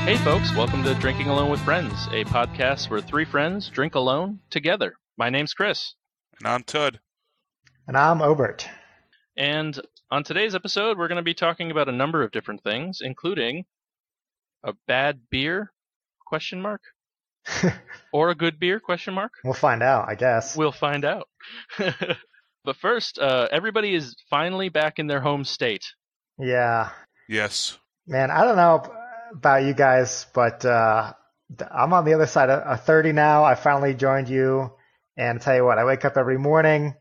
Hey folks, welcome to Drinking Alone with Friends, a podcast where three friends drink alone together. My name's Chris. And I'm Tud. And I'm Obert. And on today's episode, we're going to be talking about a number of different things, including a bad beer, ? Or a good beer, ? We'll find out, I guess. We'll find out. But first, everybody is finally back in their home state. Yeah. Yes. Man, I don't know about you guys, but I'm on the other side of 30 now. I finally joined you. And I tell you what, I wake up every morning.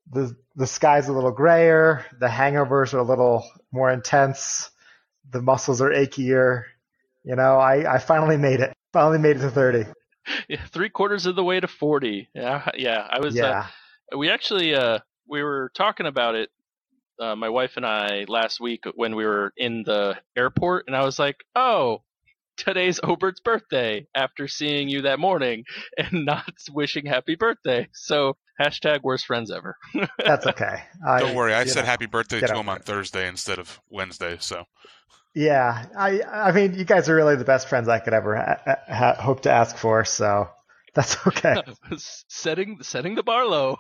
The sky's a little grayer. The hangovers are a little more intense. The muscles are achier. You know, I finally made it. Finally made it to 30. Yeah, 3/4 of the way to 40. Yeah. I was. Yeah. We actually we were talking about it, my wife and I, last week when we were in the airport, and I was like, "Oh, today's Obert's birthday." After seeing you that morning and not wishing happy birthday, so #worst friends ever. That's okay. Don't worry, I said happy birthday to him on it. Thursday instead of Wednesday. So. Yeah, I mean, you guys are really the best friends I could ever hope to ask for, so that's okay. setting the bar low.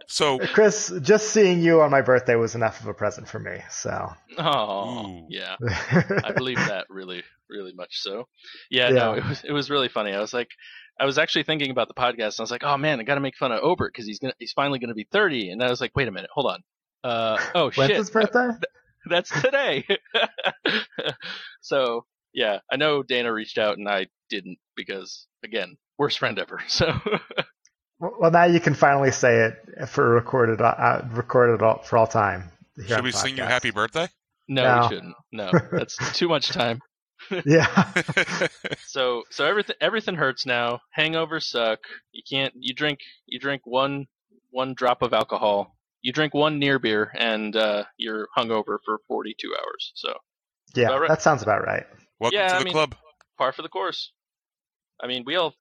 So, Chris, just seeing you on my birthday was enough of a present for me. So. Oh, yeah, I believe that really, really much so. Yeah, no, it was really funny. I was actually thinking about the podcast, and I was like, oh man, I got to make fun of Obert because he's finally going to be 30, and I was like, wait a minute, hold on. Oh shit, when's his birthday? That's today. So, yeah, I know Dana reached out and I didn't because, again, worst friend ever. So. Well, now you can finally say it for recorded for all time. Should we sing you happy birthday? No, we shouldn't. No, that's too much time. Yeah. So everything hurts now. Hangovers suck. You drink one drop of alcohol. You drink one near beer, and you're hungover for 42 hours. So yeah, right? That sounds about right. Welcome to the club. Par for the course. I mean, we all.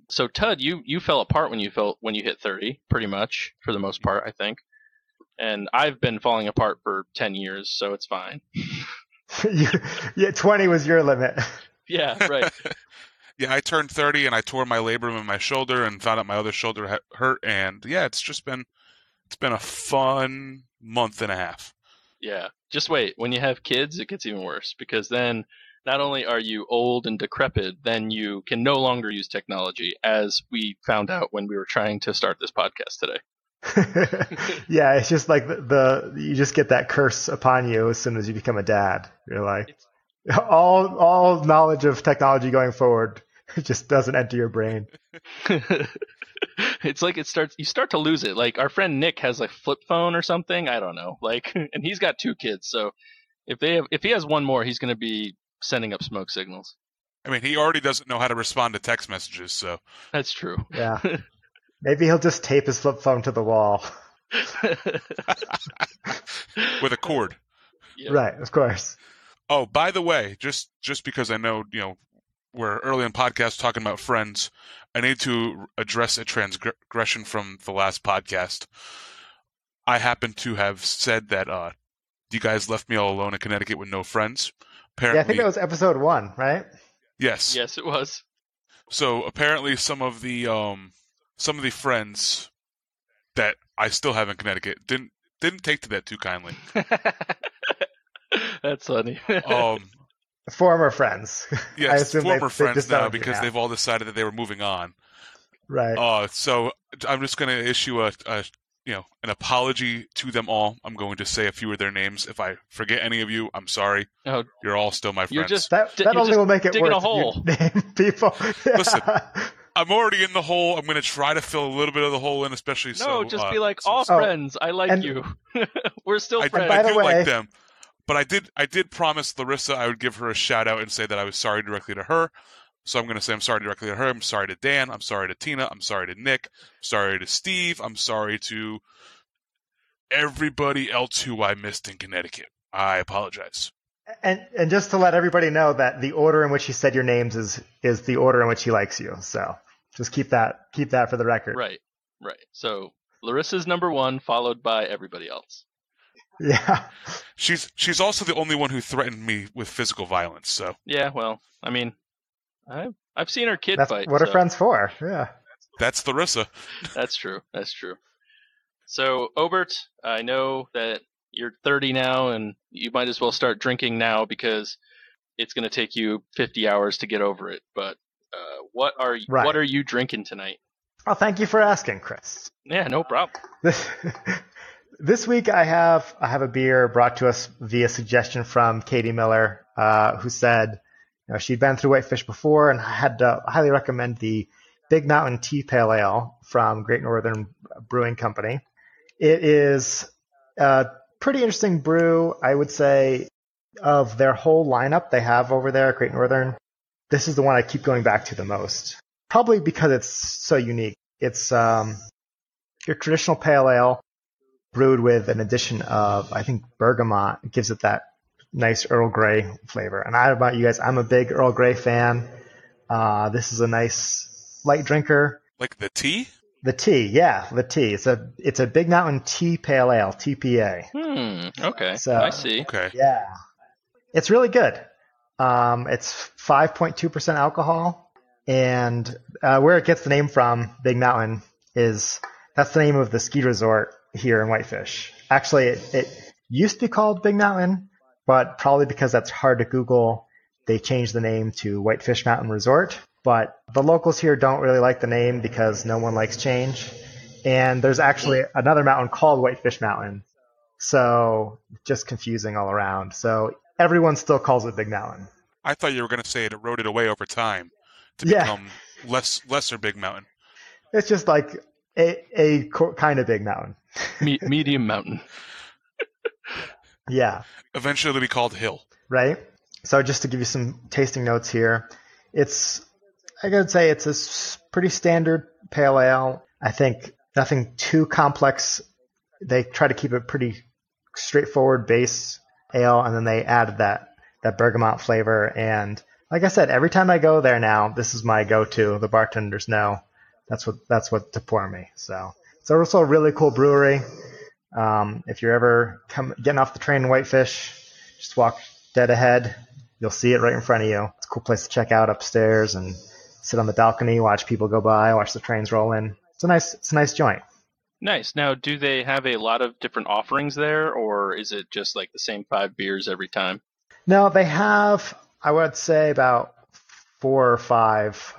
So Tud, you fell apart when you hit 30, pretty much for the most part, I think. And I've been falling apart for 10 years, so it's fine. 20 was your limit. Yeah, right. Yeah, I turned 30 and I tore my labrum in my shoulder and found out my other shoulder hurt, and yeah, it's been a fun month and a half. Yeah. Just wait. When you have kids, it gets even worse because then not only are you old and decrepit, then you can no longer use technology, as we found out when we were trying to start this podcast today. Yeah, it's just like you just get that curse upon you as soon as you become a dad. You're like, all knowledge of technology going forward just doesn't enter your brain. It's like you start to lose it. Like our friend Nick has a flip phone or something. I don't know. Like, and he's got 2 kids. So if he has one more, he's going to be sending up smoke signals. I mean, he already doesn't know how to respond to text messages, so. That's true. Yeah. Maybe he'll just tape his flip phone to the wall. With a cord. Yep. Right, of course. Oh, by the way, just because I know, we're early in podcast talking about friends, I need to address a transgression from the last podcast. I happen to have said that you guys left me all alone in Connecticut with no friends. Apparently, yeah, I think that was episode 1, right? Yes. Yes, it was. So apparently, some of the friends that I still have in Connecticut didn't take to that too kindly. That's funny. Former friends. Yes, former friends now because they've all decided that they were moving on. Right. So I'm just going to issue an apology to them all. I'm going to say a few of their names. If I forget any of you, I'm sorry. Oh, you're all still my friends. That only will make it digging worse. a hole. Name people. Yeah. Listen, I'm already in the hole. I'm going to try to fill a little bit of the hole in, especially just be like, all friends. I like you. We're still friends. I do like them. But I did promise Larissa I would give her a shout out and say that I was sorry directly to her. So I'm going to say I'm sorry directly to her. I'm sorry to Dan. I'm sorry to Tina. I'm sorry to Nick. I'm sorry to Steve. I'm sorry to everybody else who I missed in Connecticut. I apologize. And just to let everybody know that the order in which he said your names is the order in which he likes you. So just keep that for the record. Right. So Larissa's number 1, followed by everybody else. Yeah. She's also the only one who threatened me with physical violence. So Yeah, well, I mean, I've seen her kid That's fight, what are so friends for. Yeah. that's Larissa. that's true. That's true. So, Obert, I know that you're 30 now, and you might as well start drinking now because it's going to take you 50 hours to get over it. But what Right. are you drinking tonight? Oh, thank you for asking, Chris. Yeah, no problem. This this week I have a beer brought to us via suggestion from Katie Miller, who said, she'd been through Whitefish before and had to highly recommend the Big Mountain Tea Pale Ale from Great Northern Brewing Company. It is a pretty interesting brew, I would say, of their whole lineup they have over there at Great Northern. This is the one I keep going back to the most, probably because it's so unique. It's your traditional pale ale brewed with an addition of, I think, bergamot. It gives it that nice Earl Grey flavor. And I don't know about you guys, I'm a big Earl Grey fan. This is a nice light drinker. Like the tea? The tea, yeah, the tea. It's a Big Mountain Tea Pale Ale, TPA. Okay, So, I see. Okay. yeah, it's really good. It's 5.2% alcohol, and where it gets the name from, Big Mountain, that's the name of the ski resort here in Whitefish. Actually, it used to be called Big Mountain, but probably because that's hard to Google, they changed the name to Whitefish Mountain Resort. But the locals here don't really like the name because no one likes change. And there's actually another mountain called Whitefish Mountain. So just confusing all around. So everyone still calls it Big Mountain. I thought you were going to say it eroded away over time to Yeah. become lesser Big Mountain. It's just like a kind of big mountain. Medium mountain. Yeah. Eventually it'll be called Hill. Right? So just to give you some tasting notes here, I gotta say it's a pretty standard pale ale. I think nothing too complex. They try to keep it pretty straightforward base ale, and then they added that bergamot flavor. And like I said, every time I go there now, this is my go-to. The bartenders know that's what to pour me. So it's also a really cool brewery. If you're ever getting off the train in Whitefish, just walk dead ahead. You'll see it right in front of you. It's a cool place to check out upstairs and sit on the balcony, watch people go by, watch the trains roll in. It's a nice joint. Nice. Now, do they have a lot of different offerings there, or is it just like the same 5 beers every time? No, they have, I would say, about 4 or 5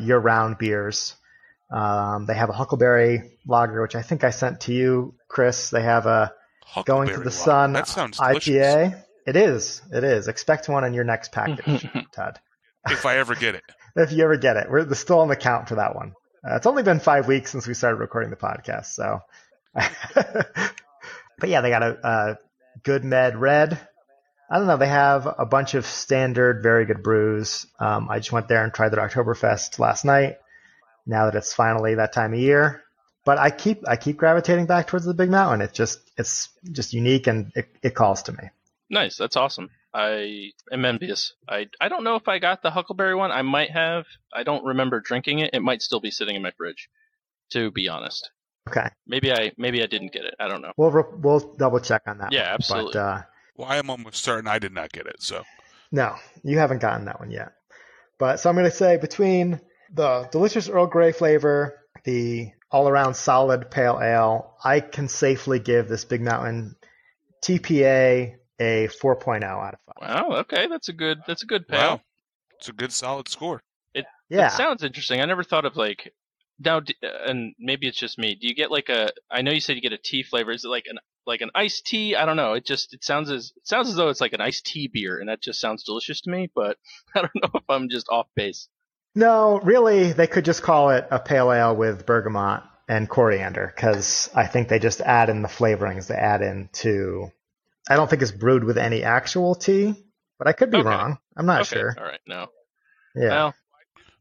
year-round beers. They have a Huckleberry Lager, which I think I sent to you, Chris. They have a Going to the Sun That sounds IPA. delicious. It is. Expect one in your next package, Todd. If I ever get it. If you ever get it. We're still on the count for that one. It's only been 5 weeks since we started recording the podcast, so. But yeah, they got a Good Med Red. I don't know. They have a bunch of standard, very good brews. I just went there and tried their Oktoberfest last night. Now that it's finally that time of year, but I keep gravitating back towards the Big Mountain. It's just unique and it calls to me. Nice. That's awesome. I am envious. I don't know if I got the Huckleberry one. I might have. I don't remember drinking it. It might still be sitting in my fridge, to be honest. Okay. Maybe I didn't get it. I don't know. We'll double check on that. Yeah, absolutely. But Well, I am almost certain I did not get it, so. no, you haven't gotten that one yet. But so I'm going to say between the delicious Earl Grey flavor, the all-around solid pale ale, I can safely give this Big Mountain TPA a 4.0 out of 5. Wow. Okay, that's a good pale. Wow. It's a good solid score. It Yeah. sounds interesting. I never thought of like now, and maybe it's just me. Do you get like I know you said you get a tea flavor. Is it like an iced tea? I don't know. It sounds as though it's like an iced tea beer, and that just sounds delicious to me. But I don't know if I'm just off base. No, really, they could just call it a pale ale with bergamot and coriander, because I think they just add in the flavorings they add into. I don't think it's brewed with any actual tea, but I could be wrong. I'm not sure. All right. No. Yeah. Well,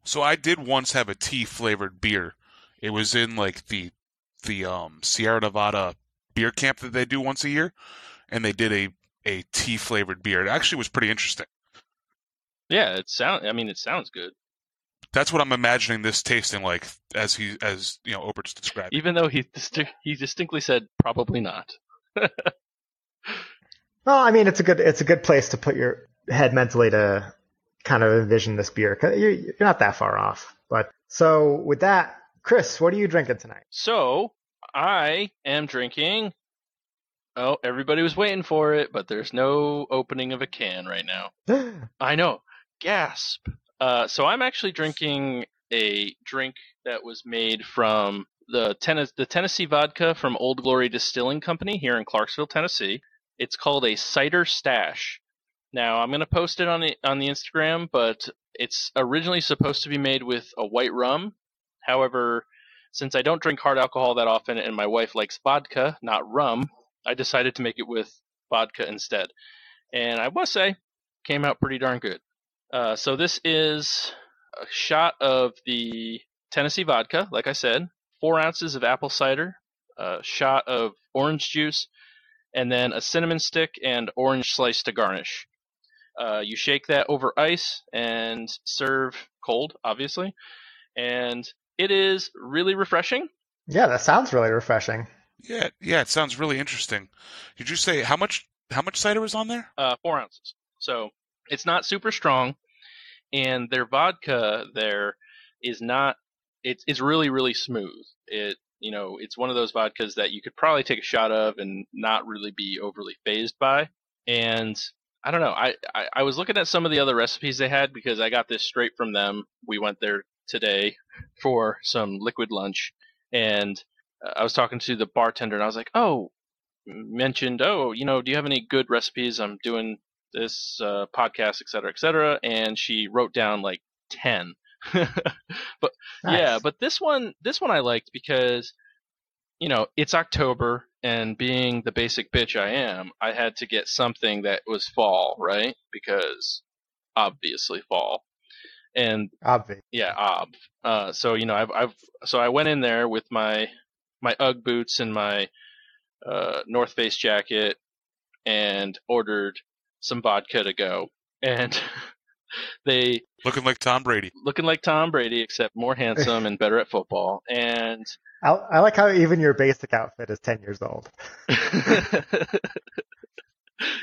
So I did once have a tea flavored beer. It was in like the Sierra Nevada beer camp that they do once a year, and they did a tea flavored beer. It actually was pretty interesting. yeah. It sounds good. That's what I'm imagining this tasting like, as Obert's described. Even though he distinctly said probably not. Well, I mean, it's a good place to put your head mentally to kind of envision this beer. 'Cause you're not that far off. But so with that, Chris, what are you drinking tonight? So I am drinking. Oh, everybody was waiting for it, but there's no opening of a can right now. I know. Gasp. So I'm actually drinking a drink that was made from the Tennessee vodka from Old Glory Distilling Company here in Clarksville, Tennessee. It's called a cider stash. Now I'm gonna post it on the Instagram, but it's originally supposed to be made with a white rum. However, since I don't drink hard alcohol that often and my wife likes vodka, not rum, I decided to make it with vodka instead. And I must say, came out pretty darn good. So this is a shot of the Tennessee vodka, like I said, 4 ounces of apple cider, a shot of orange juice, and then a cinnamon stick and orange slice to garnish. You shake that over ice and serve cold, obviously. And it is really refreshing. Yeah, that sounds really refreshing. Yeah, it sounds really interesting. Did you say how much cider was on there? 4 ounces. So it's not super strong, and their vodka there is not. It's really really smooth. It's one of those vodkas that you could probably take a shot of and not really be overly phased by. And I don't know. I was looking at some of the other recipes they had because I got this straight from them. We went there today for some liquid lunch, and I was talking to the bartender, and I was like, "Oh, mentioned, do you have any good recipes? I'm doing this podcast, et cetera, et cetera." And she wrote down like 10. But yeah, Nice. but this one I liked because it's October, and being the basic bitch I am, I had to get something that was fall, right? Because obviously fall. And Obvi. yeah, so so I went in there with my UGG boots and my North Face jacket and ordered some vodka to go. And they Looking like Tom Brady. except more handsome and better at football. And I like how even your basic outfit is 10 years old.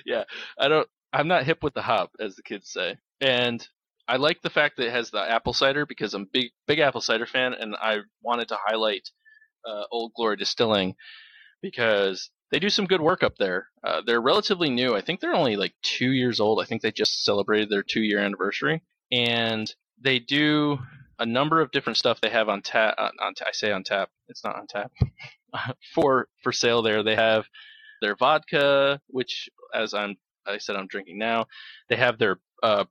yeah, I'm not hip with the hop, as the kids say. And I like the fact that it has the apple cider because I'm big apple cider fan, and I wanted to highlight Old Glory Distilling because they do some good work up there. They're relatively new. I think they're only like 2 years old. I think they just celebrated their 2-year anniversary, and they do a number of different stuff they have on tap. I say on tap. It's not on tap. for sale there. They have their vodka, which I said I'm drinking now. They have their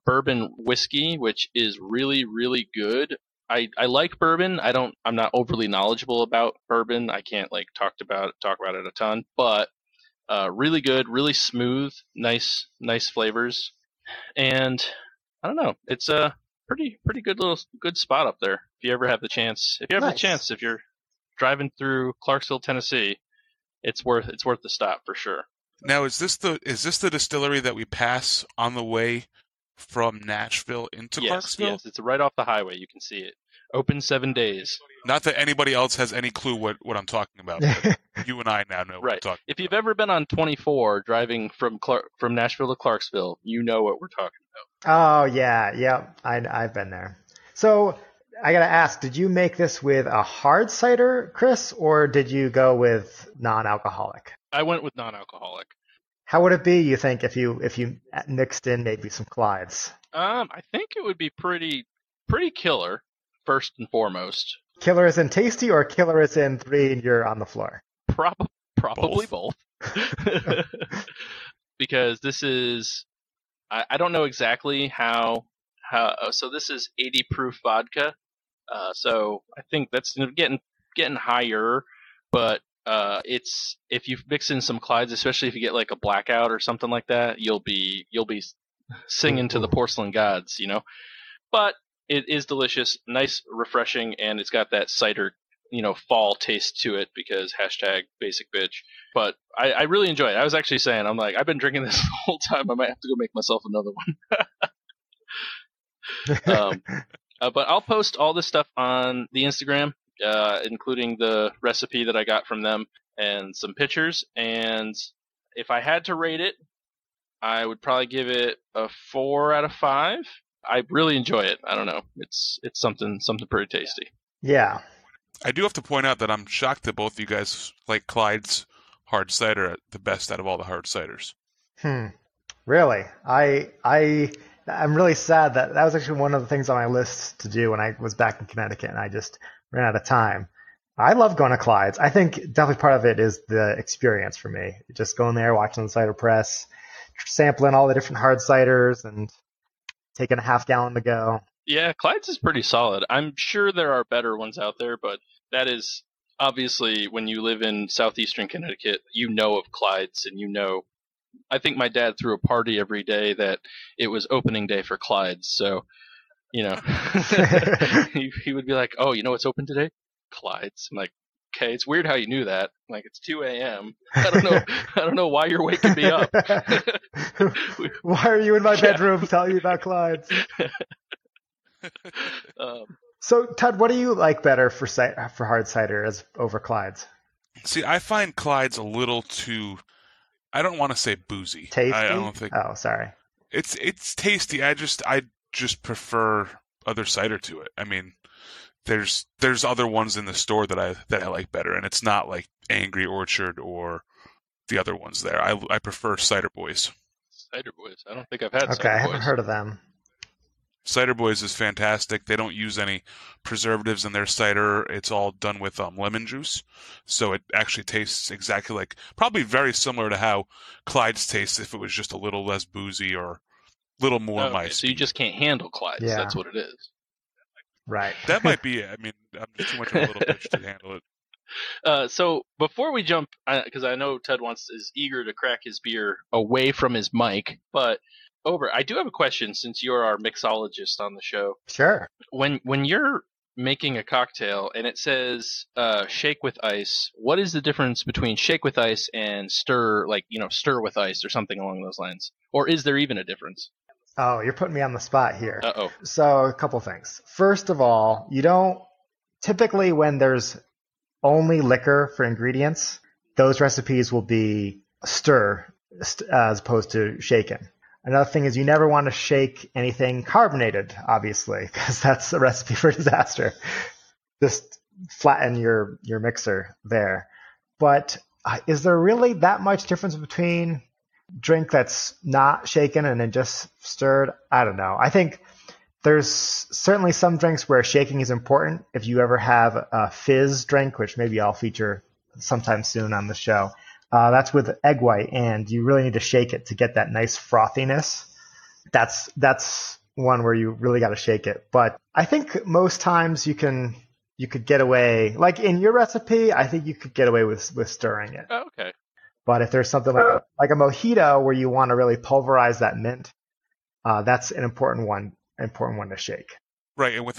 bourbon whiskey, which is really really good. I like bourbon. I'm not overly knowledgeable about bourbon. I can't like talk about it a ton, but really good, really smooth, nice flavors. And I don't know, it's a pretty good spot up there. If you ever have the chance, Nice. if you're driving through Clarksville, Tennessee, it's worth the stop for sure. Now, is this the distillery that we pass on the way from Nashville into Clarksville? Yes, it's right off the highway. You can see it. Open 7 days. Not that anybody else has any clue what I'm talking about. You and I now know what I'm Right. talking If you've ever been on 24 driving from Nashville to Clarksville, you know what we're talking Oh yeah. I've been there. So I gotta ask, did you make this with a hard cider, Chris, or did you go with non-alcoholic? about. I went with non-alcoholic. How would it be, you think, if you mixed in maybe some Clydes? I think it would be pretty killer, first and foremost. Killer is in tasty, or killer is in 3 and you're on the floor? Probably both. Because this is, I don't know exactly how so this is 80 proof vodka. So I think that's getting higher, but it's, if you mix in some Clydes, especially if you get like a blackout or something like that, you'll be singing to the porcelain gods, But it is delicious, nice, refreshing, and it's got that cider, fall taste to it because #basic bitch. But I really enjoy it. I was actually saying, I'm like, I've been drinking this the whole time. I might have to go make myself another one. But I'll post all this stuff on the Instagram, including the recipe that I got from them and some pictures. And if I had to rate it, I would probably give it a 4 out of 5. I really enjoy it. I don't know. It's something pretty tasty. Yeah. I do have to point out that I'm shocked that both of you guys like Clyde's hard cider the best out of all the hard ciders. Really? I'm really sad that was actually one of the things on my list to do when I was back in Connecticut and I just ran out of time. I love going to Clyde's. I think definitely part of it is the experience for me. Just going there, watching the cider press, sampling all the different hard ciders and taking a half gallon to go. Yeah, Clyde's is pretty solid. I'm sure there are better ones out there, but that is obviously when you live in southeastern Connecticut, you know of Clyde's and you know. I think my dad threw a party every day that it was opening day for Clyde's, so you know he would be like, "Oh, you know what's open today? Clyde's." I'm like, "Okay, it's weird how you knew that. Like it's 2 a.m. I don't know why you're waking me up." Why are you in my bedroom telling me about Clyde's? So, Todd, what do you like better for hard cider as over Clyde's? See, I find Clyde's a little too. I don't want to say boozy. Tasty? I don't think. Oh, sorry. It's tasty. I just prefer other cider to it. I mean, there's other ones in the store that I like better, and it's not like Angry Orchard or the other ones there. I prefer Cider Boys. Cider Boys. I don't think I've had Okay, Cider Boys. I haven't heard of them. Cider Boys is fantastic. They don't use any preservatives in their cider. It's all done with lemon juice. So it actually tastes exactly like, probably very similar to how Clyde's tastes if it was just a little less boozy or a little more Okay, so you just can't handle Clyde's. Yeah. That's what it is. Right. That might be it. I mean, I'm just too much of a little bitch to handle it. So before we jump, because I know Ted is eager to crack his beer away from his mic, but Ober, I do have a question since you're our mixologist on the show. Sure. When you're making a cocktail and it says shake with ice, what is the difference between shake with ice and stir, like, stir with ice or something along those lines? Or is there even a difference? Oh, you're putting me on the spot here. Uh-oh. So a couple things. First of all, you don't typically when there's only liquor for ingredients, those recipes will be stir as opposed to shaken. Another thing is you never want to shake anything carbonated, obviously, because that's a recipe for disaster. Just flatten your mixer there. But is there really that much difference between drink that's not shaken and then just stirred? I don't know. I think there's certainly some drinks where shaking is important. If you ever have a fizz drink, which maybe I'll feature sometime soon on the show, that's with egg white, and you really need to shake it to get that nice frothiness. That's one where you really got to shake it. But I think most times you could get away, like in your recipe, I think you could get away with stirring it. Oh, okay. But if there's something like a mojito where you want to really pulverize that mint, that's an important one to shake. Right, and with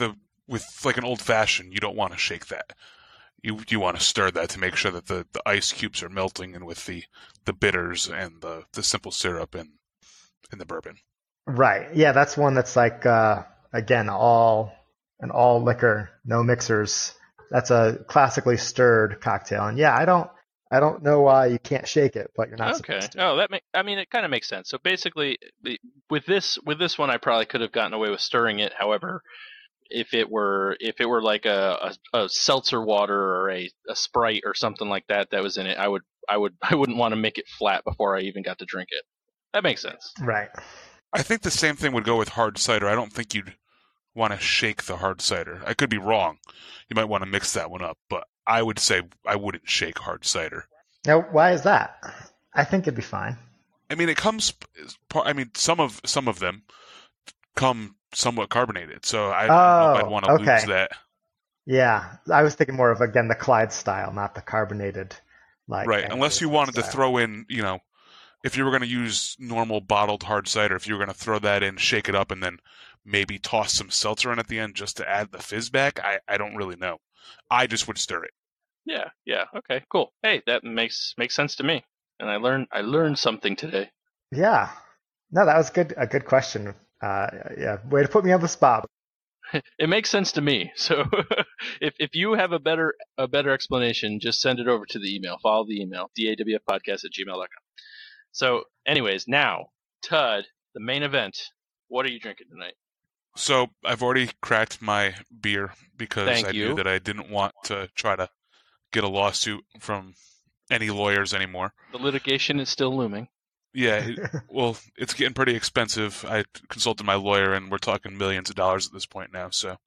like an old fashioned, you don't want to shake that. You want to stir that to make sure that the ice cubes are melting, and with the bitters and the simple syrup and the bourbon. Right. Yeah, that's one that's like again all liquor, no mixers. That's a classically stirred cocktail. And yeah, I don't know why you can't shake it, but you're not supposed to. Oh, it kind of makes sense. So basically, with this one, I probably could have gotten away with stirring it. However, if it were like a seltzer water or a Sprite or something like that was in it, I wouldn't want to make it flat before I even got to drink it. That makes sense. Right. I think the same thing would go with hard cider. I don't think you'd want to shake the hard cider. I could be wrong. You might want to mix that one up, but I would say I wouldn't shake hard cider. Now, why is that? I think it'd be fine. I mean, some of them come somewhat carbonated, so I don't know if I'd want to lose that. Yeah, I was thinking more of, again, the Clyde style, not the carbonated. Right, unless you wanted to throw in, if you were going to use normal bottled hard cider, if you were going to throw that in, shake it up, and then maybe toss some seltzer in at the end just to add the fizz back, I don't really know. I just would stir it. Yeah. Okay, cool. Hey, that makes sense to me, and I learned something today. Yeah. No, that was good. A good question. Yeah, way to put me on the spot. It makes sense to me. So if you have a better explanation, just send it over to the email. Follow the email, dawfpodcast@gmail.com. So anyways, now Tud, the main event. What are you drinking tonight? So I've already cracked my beer because Thank I knew you. that I didn't want to try to get a lawsuit from any lawyers anymore. The litigation is still looming. Yeah, well, it's getting pretty expensive. I consulted my lawyer, and we're talking millions of dollars at this point now. So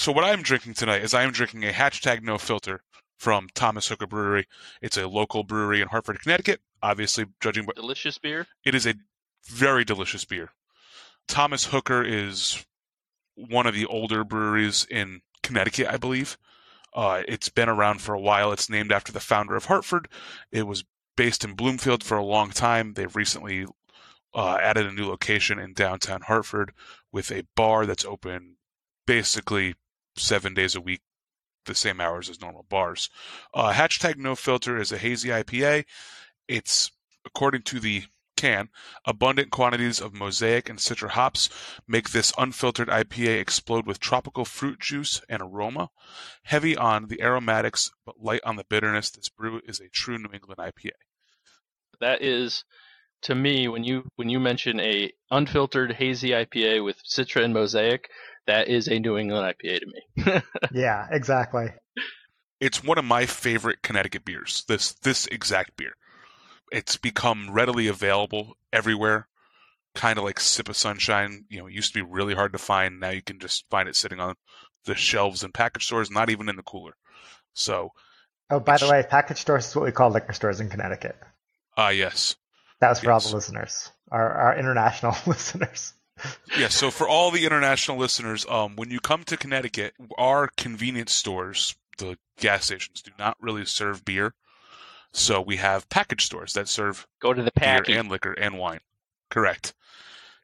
what I'm drinking tonight is I am drinking a hashtag no filter from Thomas Hooker Brewery. It's a local brewery in Hartford, Connecticut. Obviously, judging by Delicious beer. it is a very delicious beer. Thomas Hooker is one of the older breweries in Connecticut, I believe. It's been around for a while. It's named after the founder of Hartford. It was based in Bloomfield for a long time. They've recently added a new location in downtown Hartford with a bar that's open basically 7 days a week, the same hours as normal bars. Hashtag No Filter is a hazy IPA. It's, according to the can, abundant quantities of mosaic and citra hops make this unfiltered IPA explode with tropical fruit juice and aroma. Heavy on the aromatics, but light on the bitterness, this brew is a true New England IPA. That is, to me, when you mention a unfiltered hazy IPA with Citra and Mosaic, that is a New England IPA to me. Yeah, exactly. It's one of my favorite Connecticut beers, this exact beer. It's become readily available everywhere, kind of like Sip of Sunshine. It used to be really hard to find. Now you can just find it sitting on the shelves in package stores, not even in the cooler. So, Oh, by the way, package stores is what we call liquor stores in Connecticut. Yes. That was for all the listeners, our international listeners. Yeah, so for all the international listeners, when you come to Connecticut, our convenience stores, the gas stations, do not really serve beer. So we have package stores that serve Go to the beer packy. and liquor and wine. Correct.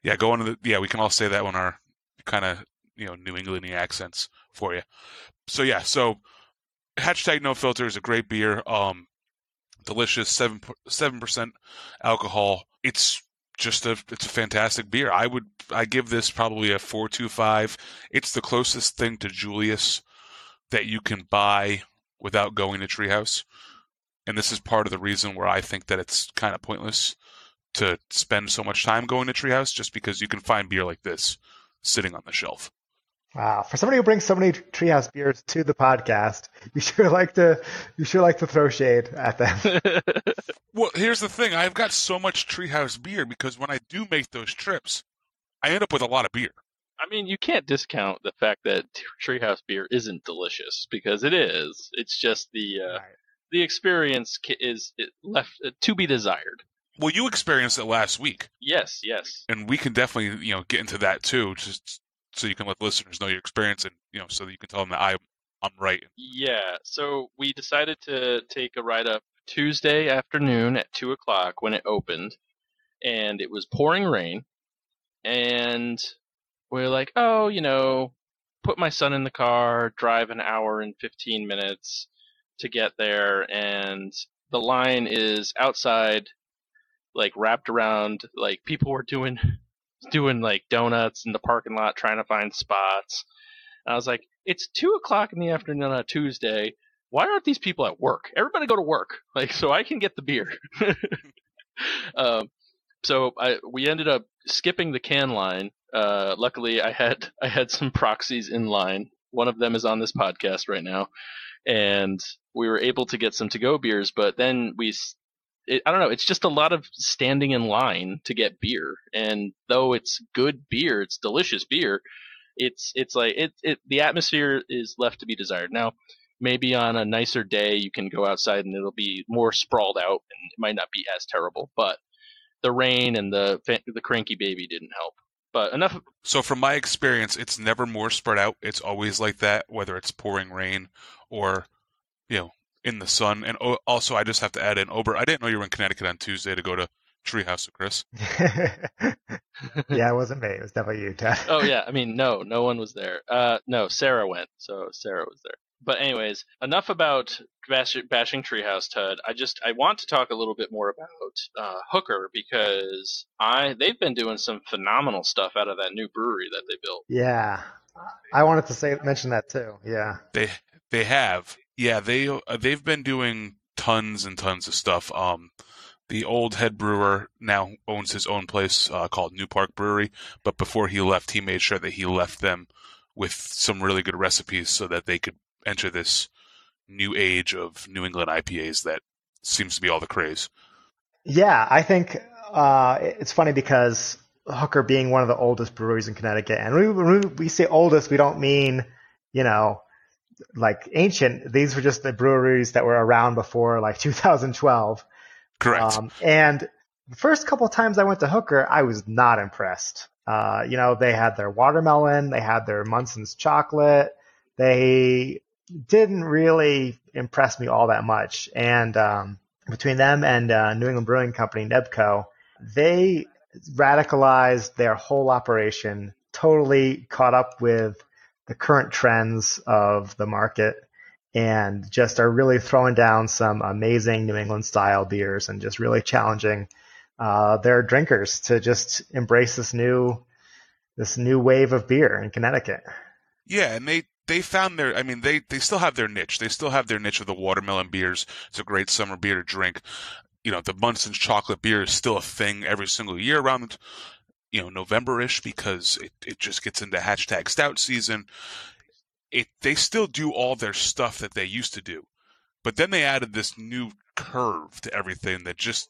Yeah, go into we can all say that in our kind of, New England accents for you. So hashtag No Filter is a great beer. Delicious, 7% alcohol. It's a fantastic beer. I give this probably a 4.25. It's the closest thing to Julius that you can buy without going to Treehouse. And this is part of the reason where I think that it's kind of pointless to spend so much time going to Treehouse, just because you can find beer like this sitting on the shelf. Wow, for somebody who brings so many Treehouse beers to the podcast, you sure like to throw shade at them. Well, here's the thing: I've got so much Treehouse beer because when I do make those trips, I end up with a lot of beer. I mean, you can't discount the fact that Treehouse beer isn't delicious, because it is. It's just the experience is left to be desired. Well, you experienced it last week. Yes. And we can definitely, get into that too, just so you can let listeners know your experience and, so that you can tell them that I'm right. Yeah, so we decided to take a ride up Tuesday afternoon at 2 o'clock when it opened, and it was pouring rain, and we're like, put my son in the car, drive an hour and 15 minutes to get there, and the line is outside, like wrapped around, like people were doing like donuts in the parking lot trying to find spots. And I was like, it's 2 o'clock in the afternoon on a Tuesday. Why aren't these people at work? Everybody go to work, so I can get the beer. So we ended up skipping the can line. Luckily, I had some proxies in line. One of them is on this podcast right now, and we were able to get some to-go beers. But then I don't know. It's just a lot of standing in line to get beer, and though it's good beer, it's delicious beer. It's like the atmosphere is left to be desired. Now, maybe on a nicer day you can go outside and it'll be more sprawled out and it might not be as terrible. But the rain and the cranky baby didn't help. But enough. So from my experience, it's never more spread out. It's always like that, whether it's pouring rain or, in the sun. And also, I just have to add in, Ober, I didn't know you were in Connecticut on Tuesday to go to Treehouse with Chris. Yeah, it wasn't me. It was definitely you, Ted. Oh yeah, I mean, no one was there. No, Sarah went, so Sarah was there. But anyways, enough about bashing Treehouse, Tud. I want to talk a little bit more about Hooker, because they've been doing some phenomenal stuff out of that new brewery that they built. Yeah, I wanted to mention that too. Yeah, they have. Yeah, they've been doing tons and tons of stuff. The old head brewer now owns his own place called New Park Brewery, but before he left, he made sure that he left them with some really good recipes so that they could enter this new age of New England IPAs that seems to be all the craze. Yeah, I think it's funny because Hooker being one of the oldest breweries in Connecticut, and when we say oldest, we don't mean, you know, like ancient. These were just the breweries that were around before like 2012. Correct. And the first couple of times I went to Hooker, I was not impressed. They had their watermelon, they had their Munson's chocolate. They didn't really impress me all that much. And between them and New England Brewing Company, NEBCO, they radicalized their whole operation, totally caught up with the current trends of the market, and just are really throwing down some amazing New England style beers and just really challenging their drinkers to just embrace this new wave of beer in Connecticut. Yeah, and they found their, I mean, they still have their niche. They still have their niche of the watermelon beers. It's a great summer beer to drink. The Munson's chocolate beer is still a thing every single year around, November-ish, because it just gets into hashtag stout season. They still do all their stuff that they used to do, but then they added this new curve to everything that just,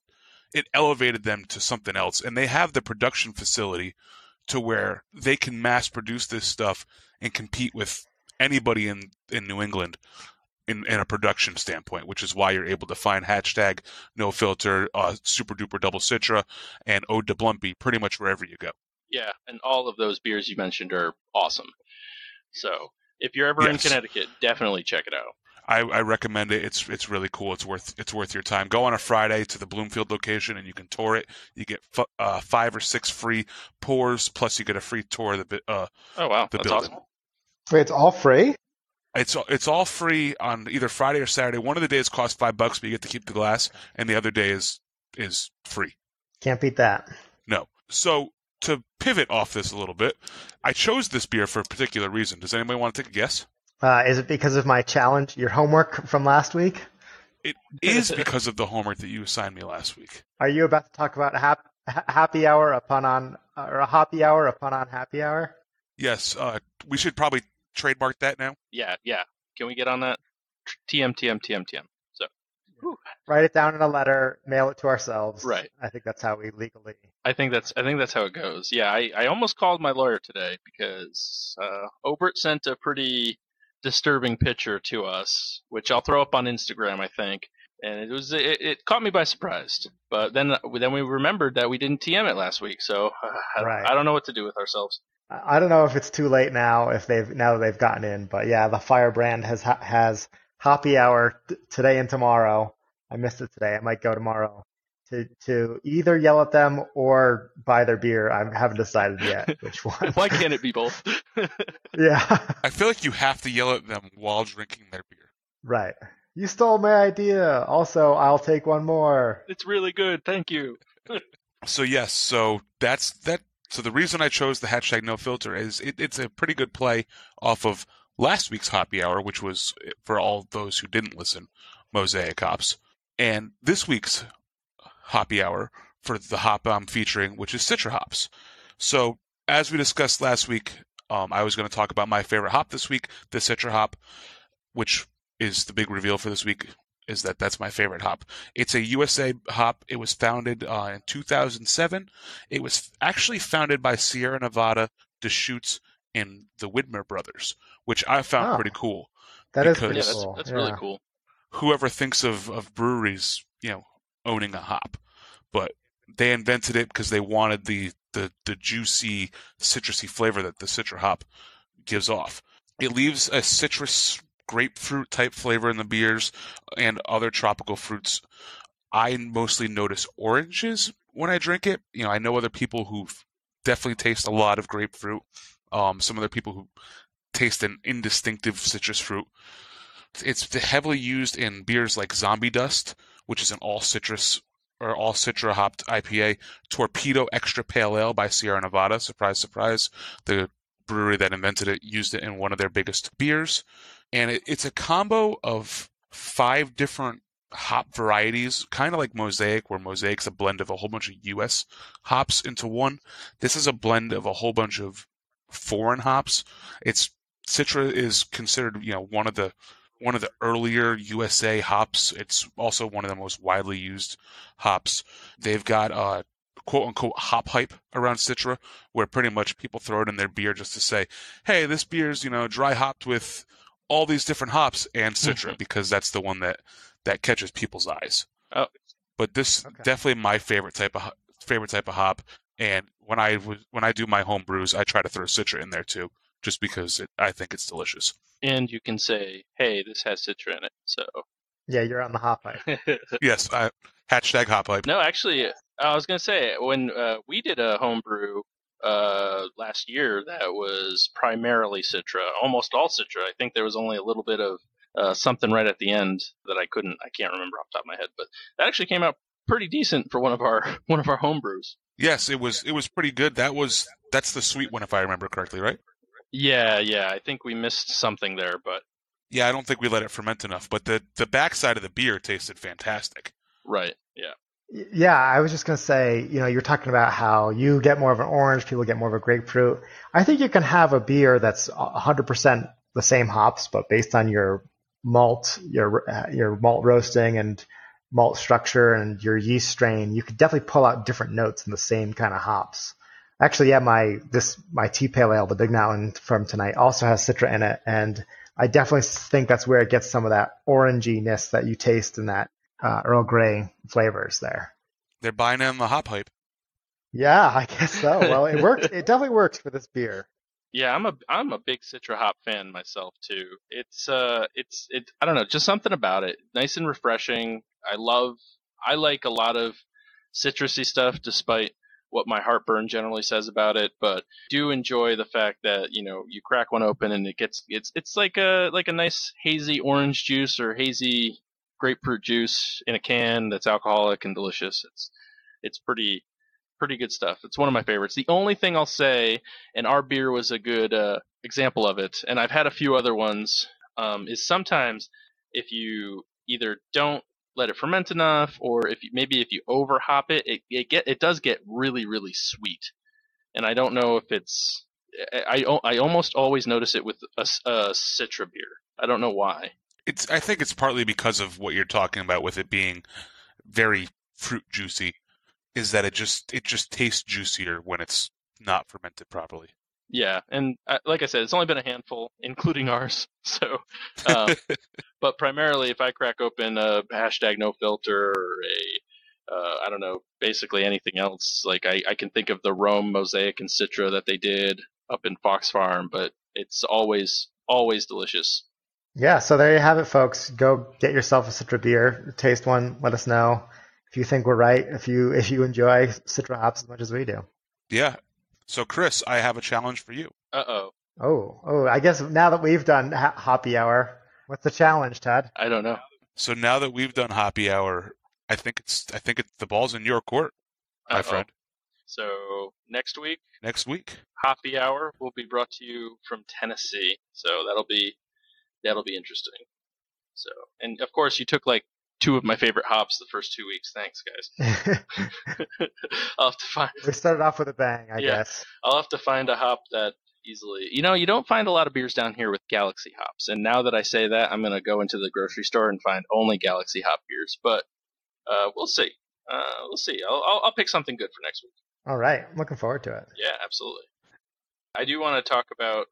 it elevated them to something else. And they have the production facility to where they can mass produce this stuff and compete with anybody in New England in a production standpoint, which is why you're able to find hashtag no filter, super duper double citra, and Ode to Blumpy pretty much wherever you go. Yeah, and all of those beers you mentioned are awesome. So if you're ever in Connecticut, definitely check it out. I recommend it. It's really cool. It's worth your time. Go on a Friday to the Bloomfield location and you can tour it. You get 5 or 6 free pours, plus you get a free tour of the oh wow, the that's building. awesome. Wait, it's all free? It's all free on either Friday or Saturday. One of the days costs $5, but you get to keep the glass, and the other day is free. Can't beat that. No. So to pivot off this a little bit, I chose this beer for a particular reason. Does anybody want to take a guess? Is it because of my challenge, your homework from last week? It is because of the homework that you assigned me last week. Are you about to talk about happy hour, a pun on, or a hoppy hour, a pun on happy hour? Yes. We should probably trademark that now. Yeah. Can we get on that? TM. So write it down in a letter, mail it to ourselves. Right. I think that's how we legally. I think that's how it goes. Yeah, I almost called my lawyer today because Obert sent a pretty disturbing picture to us, which I'll throw up on Instagram, I think. And it caught me by surprise. But then we remembered that we didn't TM it last week, so Right. I don't know what to do with ourselves. I don't know if it's too late now now that they've gotten in, but yeah, the Firebrand has Hoppy Hour today and tomorrow. I missed it today. I might go tomorrow to either yell at them or buy their beer. I haven't decided yet which one. Why can't it be both? Yeah. I feel like you have to yell at them while drinking their beer. Right. You stole my idea. Also, I'll take one more. It's really good. Thank you. So yes, so that's that. So the reason I chose the hashtag no filter is it's a pretty good play off of last week's Hoppy Hour, which was, for all those who didn't listen, Mosaic hops. And this week's Hoppy Hour for the hop I'm featuring, which is Citra hops. So as we discussed last week, I was going to talk about my favorite hop this week, the Citra hop, which is the big reveal for this week, is that's my favorite hop. It's a USA hop. It was founded in 2007. It was actually founded by Sierra Nevada, Deschutes, and the Widmer brothers, which I found pretty cool. That is pretty cool. That's really cool. Whoever thinks of breweries, owning a hop, but they invented it because they wanted the juicy, citrusy flavor that the Citra hop gives off. It leaves a citrus grapefruit type flavor in the beers and other tropical fruits. I mostly notice oranges when I drink it. I know other people who definitely taste a lot of grapefruit. Some other people who taste an indistinctive citrus fruit. It's heavily used in beers like Zombie Dust, which is an all citrus or all Citra hopped IPA. Torpedo Extra Pale Ale by Sierra Nevada. Surprise, surprise. The brewery that invented it used it in one of their biggest beers. And it's a combo of 5 different hop varieties, kind of like Mosaic, where Mosaic's a blend of a whole bunch of U.S. hops into one. This is a blend of a whole bunch of foreign hops. Citra is considered, one of the earlier USA hops. It's also one of the most widely used hops. They've got quote unquote hop hype around Citra, where pretty much people throw it in their beer just to say, hey, this beer's, dry hopped with all these different hops and Citra, because that's the one that catches people's eyes. Oh, but this definitely my favorite type of hop. And when I do my home brews, I try to throw Citra in there too, just because I think it's delicious. And you can say, "Hey, this has Citra in it." So yeah, you're on the hop hype. Yes, hashtag hop hype. No, actually, I was gonna say when we did a home brew last year that was primarily Citra, almost all Citra. I think there was only a little bit of something right at the end that I can't remember off the top of my head, but that actually came out pretty decent for one of our home brews. Yes, it was pretty good. That's the sweet one if I remember correctly, right? Yeah, I think we missed something there, but yeah, I don't think we let it ferment enough, but the backside of the beer tasted fantastic. Right. Yeah. Yeah, I was just going to say, you're talking about how you get more of an orange, people get more of a grapefruit. I think you can have a beer that's 100% the same hops, but based on your malt, your malt roasting and malt structure and your yeast strain, you could definitely pull out different notes in the same kind of hops. Actually, yeah, my tea pale ale, the Big Mountain from tonight, also has Citra in it, and I definitely think that's where it gets some of that oranginess that you taste in that Earl Grey flavors there. They're buying in the hop hype. Yeah, I guess so. Well, it worked. It definitely works for this beer. Yeah, I'm a big Citra hop fan myself too. It's I don't know, just something about it. Nice and refreshing. I like a lot of citrusy stuff despite what my heartburn generally says about it, but do enjoy the fact that, you crack one open and it's like a nice hazy orange juice or hazy grapefruit juice in a can that's alcoholic and delicious. It's pretty good stuff. It's one of my favorites. The only thing I'll say, and our beer was a good example of it, and I've had a few other ones, is sometimes if you either don't let it ferment enough, or if you over hop it, it does get really, really sweet. And I don't know if it's I almost always notice it with a Citra beer. I don't know why. I think it's partly because of what you're talking about with it being very fruit juicy, is that it just tastes juicier when it's not fermented properly. Yeah, and like I said, it's only been a handful, including ours. So, but primarily, if I crack open a hashtag no filter or I don't know, basically anything else, like I can think of the Rome Mosaic and Citra that they did up in Fox Farm, but it's always delicious. Yeah, so there you have it, folks. Go get yourself a Citra beer, taste one, let us know if you think we're right, if you enjoy Citra hops as much as we do. Yeah. So, Chris, I have a challenge for you. Uh-oh. Oh, I guess now that we've done Hoppy Hour, what's the challenge, Todd? I don't know. So now that we've done Hoppy Hour, I think it's the ball's in your court, my friend. So next week, Hoppy Hour will be brought to you from Tennessee. So that'll be interesting. So, and of course, you took like two of my favorite hops the first 2 weeks. Thanks, guys. I'll have to find. We started off with a bang, I guess. I'll have to find a hop that easily. You don't find a lot of beers down here with Galaxy hops. And now that I say that, I'm going to go into the grocery store and find only Galaxy hop beers. But we'll see. I'll pick something good for next week. All right. I'm looking forward to it. Yeah, absolutely. I do want to talk about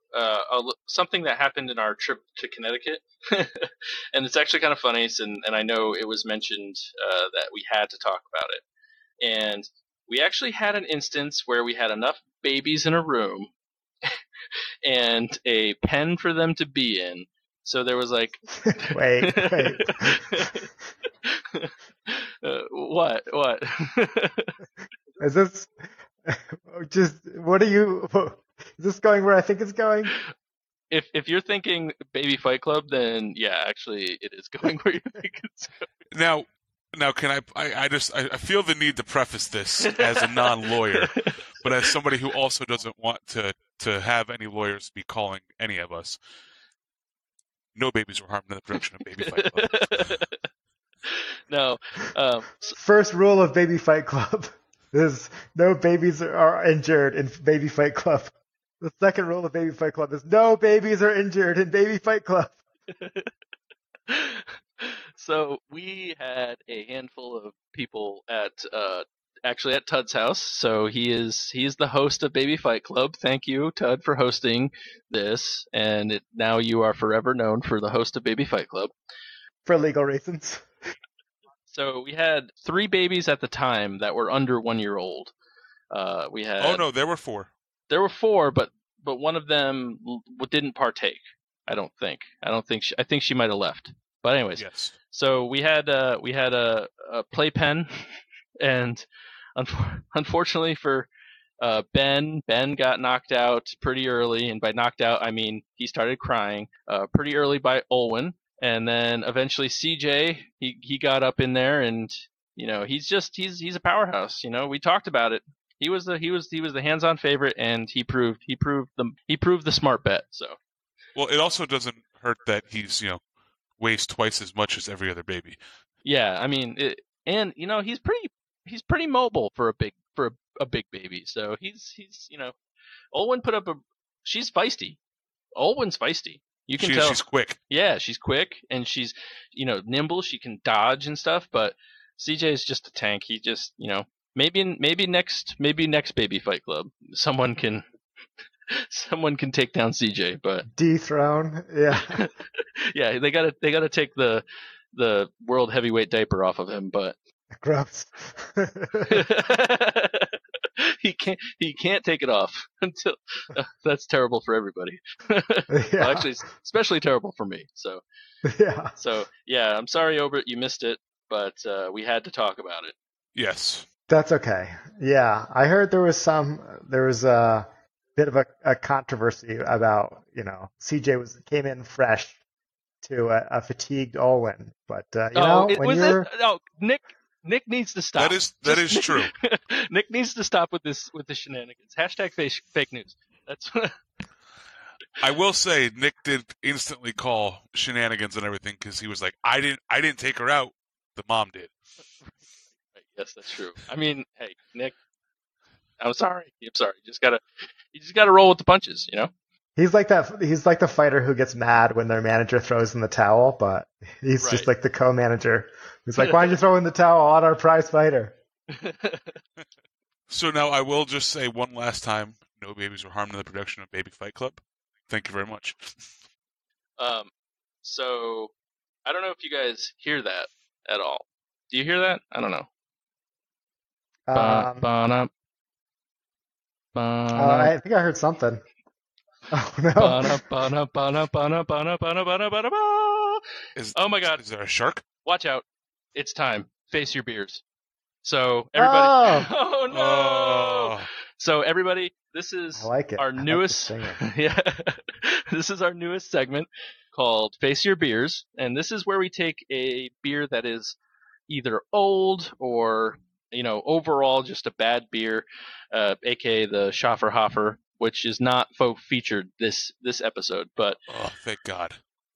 something that happened in our trip to Connecticut, and it's actually kind of funny, and I know it was mentioned that we had to talk about it. And we actually had an instance where we had enough babies in a room and a pen for them to be in. So there was like... Wait. What? Is this... what are you... Is this going where I think it's going? If you're thinking Baby Fight Club, then yeah, actually it is going where you think it's going. Now, can I feel the need to preface this as a non-lawyer, but as somebody who also doesn't want to have any lawyers be calling any of us. No babies were harmed in the production of Baby Fight Club. No. First rule of Baby Fight Club is no babies are injured in Baby Fight Club. The second rule of Baby Fight Club is no babies are injured in Baby Fight Club. So we had a handful of people at actually at Tud's house. So he's the host of Baby Fight Club. Thank you, Tud, for hosting this. And now you are forever known for the host of Baby Fight Club. For legal reasons. So we had 3 babies at the time that were under 1 year old. We had. Oh no, there were 4. There were 4, but one of them didn't partake. I don't think. I think she might have left. But anyways, yes. So we had a playpen, and unfortunately for Ben got knocked out pretty early, and by knocked out I mean he started crying pretty early by Olwen, and then eventually CJ he got up in there, and he's a powerhouse. We talked about it. He was the hands-on favorite, and he proved the smart bet. So. Well, it also doesn't hurt that he's weighs twice as much as every other baby. Yeah, I mean, he's pretty mobile for a big baby. So he's Olwen put up she's feisty. Olwen's feisty. You can tell she's quick. Yeah, she's quick and she's nimble. She can dodge and stuff. But CJ is just a tank. He just maybe next Baby Fight Club someone can take down CJ, but dethrone. Yeah. Yeah, they gotta take the world heavyweight diaper off of him, but gross. he can't take it off until that's terrible for everybody. Yeah. Well, actually, especially terrible for me. So yeah. So yeah, I'm sorry, Obert, you missed it, but we had to talk about it. Yes. That's okay. Yeah, I heard there was a bit of a controversy about CJ came in fresh to a fatigued Olwen, but Nick needs to stop. That is true. Nick needs to stop with the shenanigans. Hashtag fake news. That's. I will say Nick did instantly call shenanigans and everything because he was like, I didn't take her out. The mom did. Yes, that's true. I mean, hey, Nick, I'm sorry. You just gotta roll with the punches, He's like that. He's like the fighter who gets mad when their manager throws in the towel, but he's Right. just like the co-manager who's like, "Why'd you throw in the towel on our prize fighter?" So now I will just say one last time: no babies were harmed in the production of Baby Fight Club. Thank you very much. So I don't know if you guys hear that at all. Do you hear that? I don't know. I think I heard something. Oh no! Oh my God! Is there a shark? Watch out! It's time. Face your beers. So everybody. Oh no! Oh. So everybody, this is I like it. our newest. Yeah, this is our newest segment called Face Your Beers, and this is where we take a beer that is either old or overall just a bad beer, aka the Schafferhofer, which is not featured this episode. But Oh, thank God.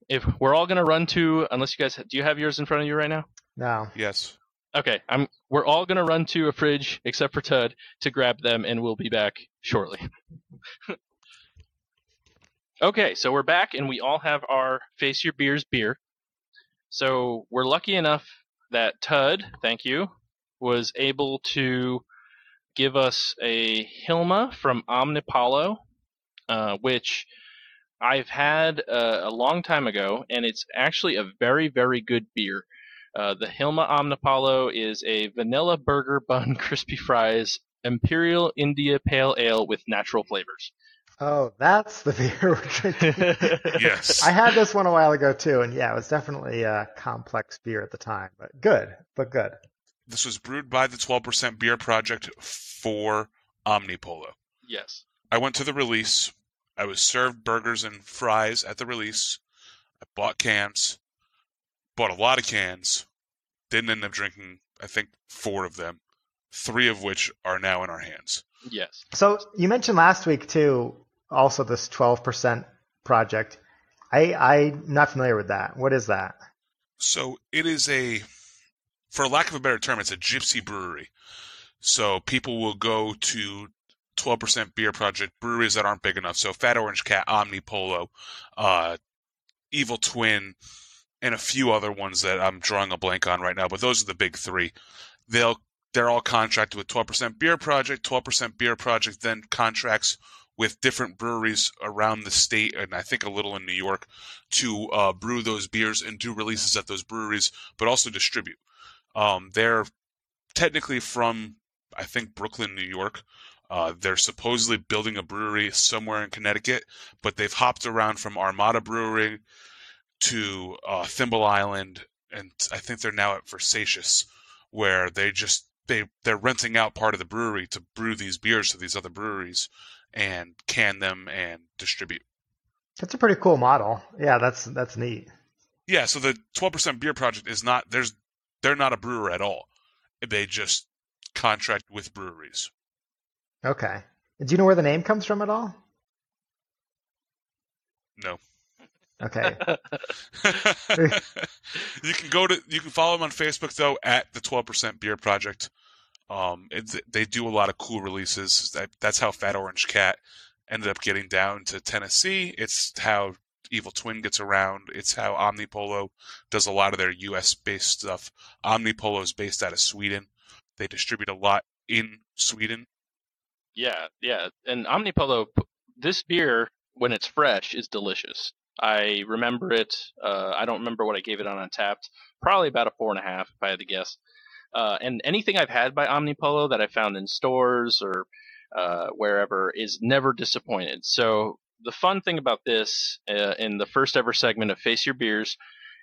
if we're all gonna run to, unless you guys, do you have yours in front of you right now? No. Yes. Okay, we're all gonna run to a fridge except for Tud to grab them, and we'll be back shortly. Okay, so we're back, and we all have our Face Your Beers beer. So we're lucky enough that Tud, thank you, was able to give us a Hilma from Omnipollo, which I've had a long time ago, and it's actually a very, very good beer. The Hilma Omnipollo is a vanilla burger bun, crispy fries, Imperial India Pale Ale with natural flavors. Oh, that's the beer we're drinking. Yes. I had this one a while ago too, and yeah, it was definitely a complex beer at the time, but good. This was brewed by the 12% Beer Project for Omnipollo. Yes. I went to the release. I was served burgers and fries at the release. I bought cans. Bought a lot of cans. Didn't end up drinking, I think, 4 of them. 3 of which are now in our hands. Yes. So you mentioned last week too, also this 12% project. I'm not familiar with that. What is that? So it is a for lack of a better term, it's a gypsy brewery. So people will go to 12% Beer Project breweries that aren't big enough. So Fat Orange Cat, Omnipolo, Evil Twin, and a few other ones that I'm drawing a blank on right now. But those are the big three. They're all contracted with 12% Beer Project. 12% Beer Project then contracts with different breweries around the state, and I think a little in New York, to brew those beers and do releases at those breweries, but also distribute. They're technically from, I think, Brooklyn, New York. They're supposedly building a brewery somewhere in Connecticut, but they've hopped around from Armada Brewing to Thimble Island, and I think they're now at Versacious, where they're renting out part of the brewery to brew these beers to these other breweries and can them and distribute. That's a pretty cool model. Yeah, that's neat. Yeah, so the 12% Beer Project is not they're not a brewer at all. They just contract with breweries. Okay. Do you know where the name comes from at all? No. Okay. You can follow them on Facebook though at the 12% Beer Project. They do a lot of cool releases. That's how Fat Orange Cat ended up getting down to Tennessee. It's how Evil Twin gets around. It's how Omnipolo does a lot of their U.S. based stuff. Omnipolo is based out of Sweden. They distribute a lot in Sweden. Yeah. And Omnipolo, this beer, when it's fresh, is delicious. I remember it. I don't remember what I gave it on Untapped. Probably about a 4.5, if I had to guess. And anything I've had by Omnipolo that I found in stores or wherever is never disappointed. So the fun thing about this in the first ever segment of Face Your Beers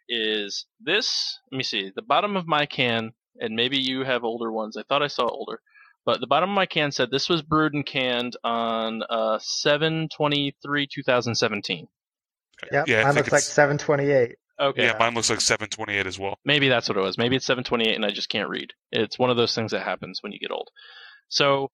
is this. Let me see. The bottom of my can, and maybe you have older ones. I thought I saw older. But the bottom of my can said this was brewed and canned on 7/23/2017. Yep, Yeah, mine looks like 728. Okay. Yeah, mine looks like 728 as well. Maybe that's what it was. Maybe it's 7/28 and I just can't read. It's one of those things that happens when you get old. So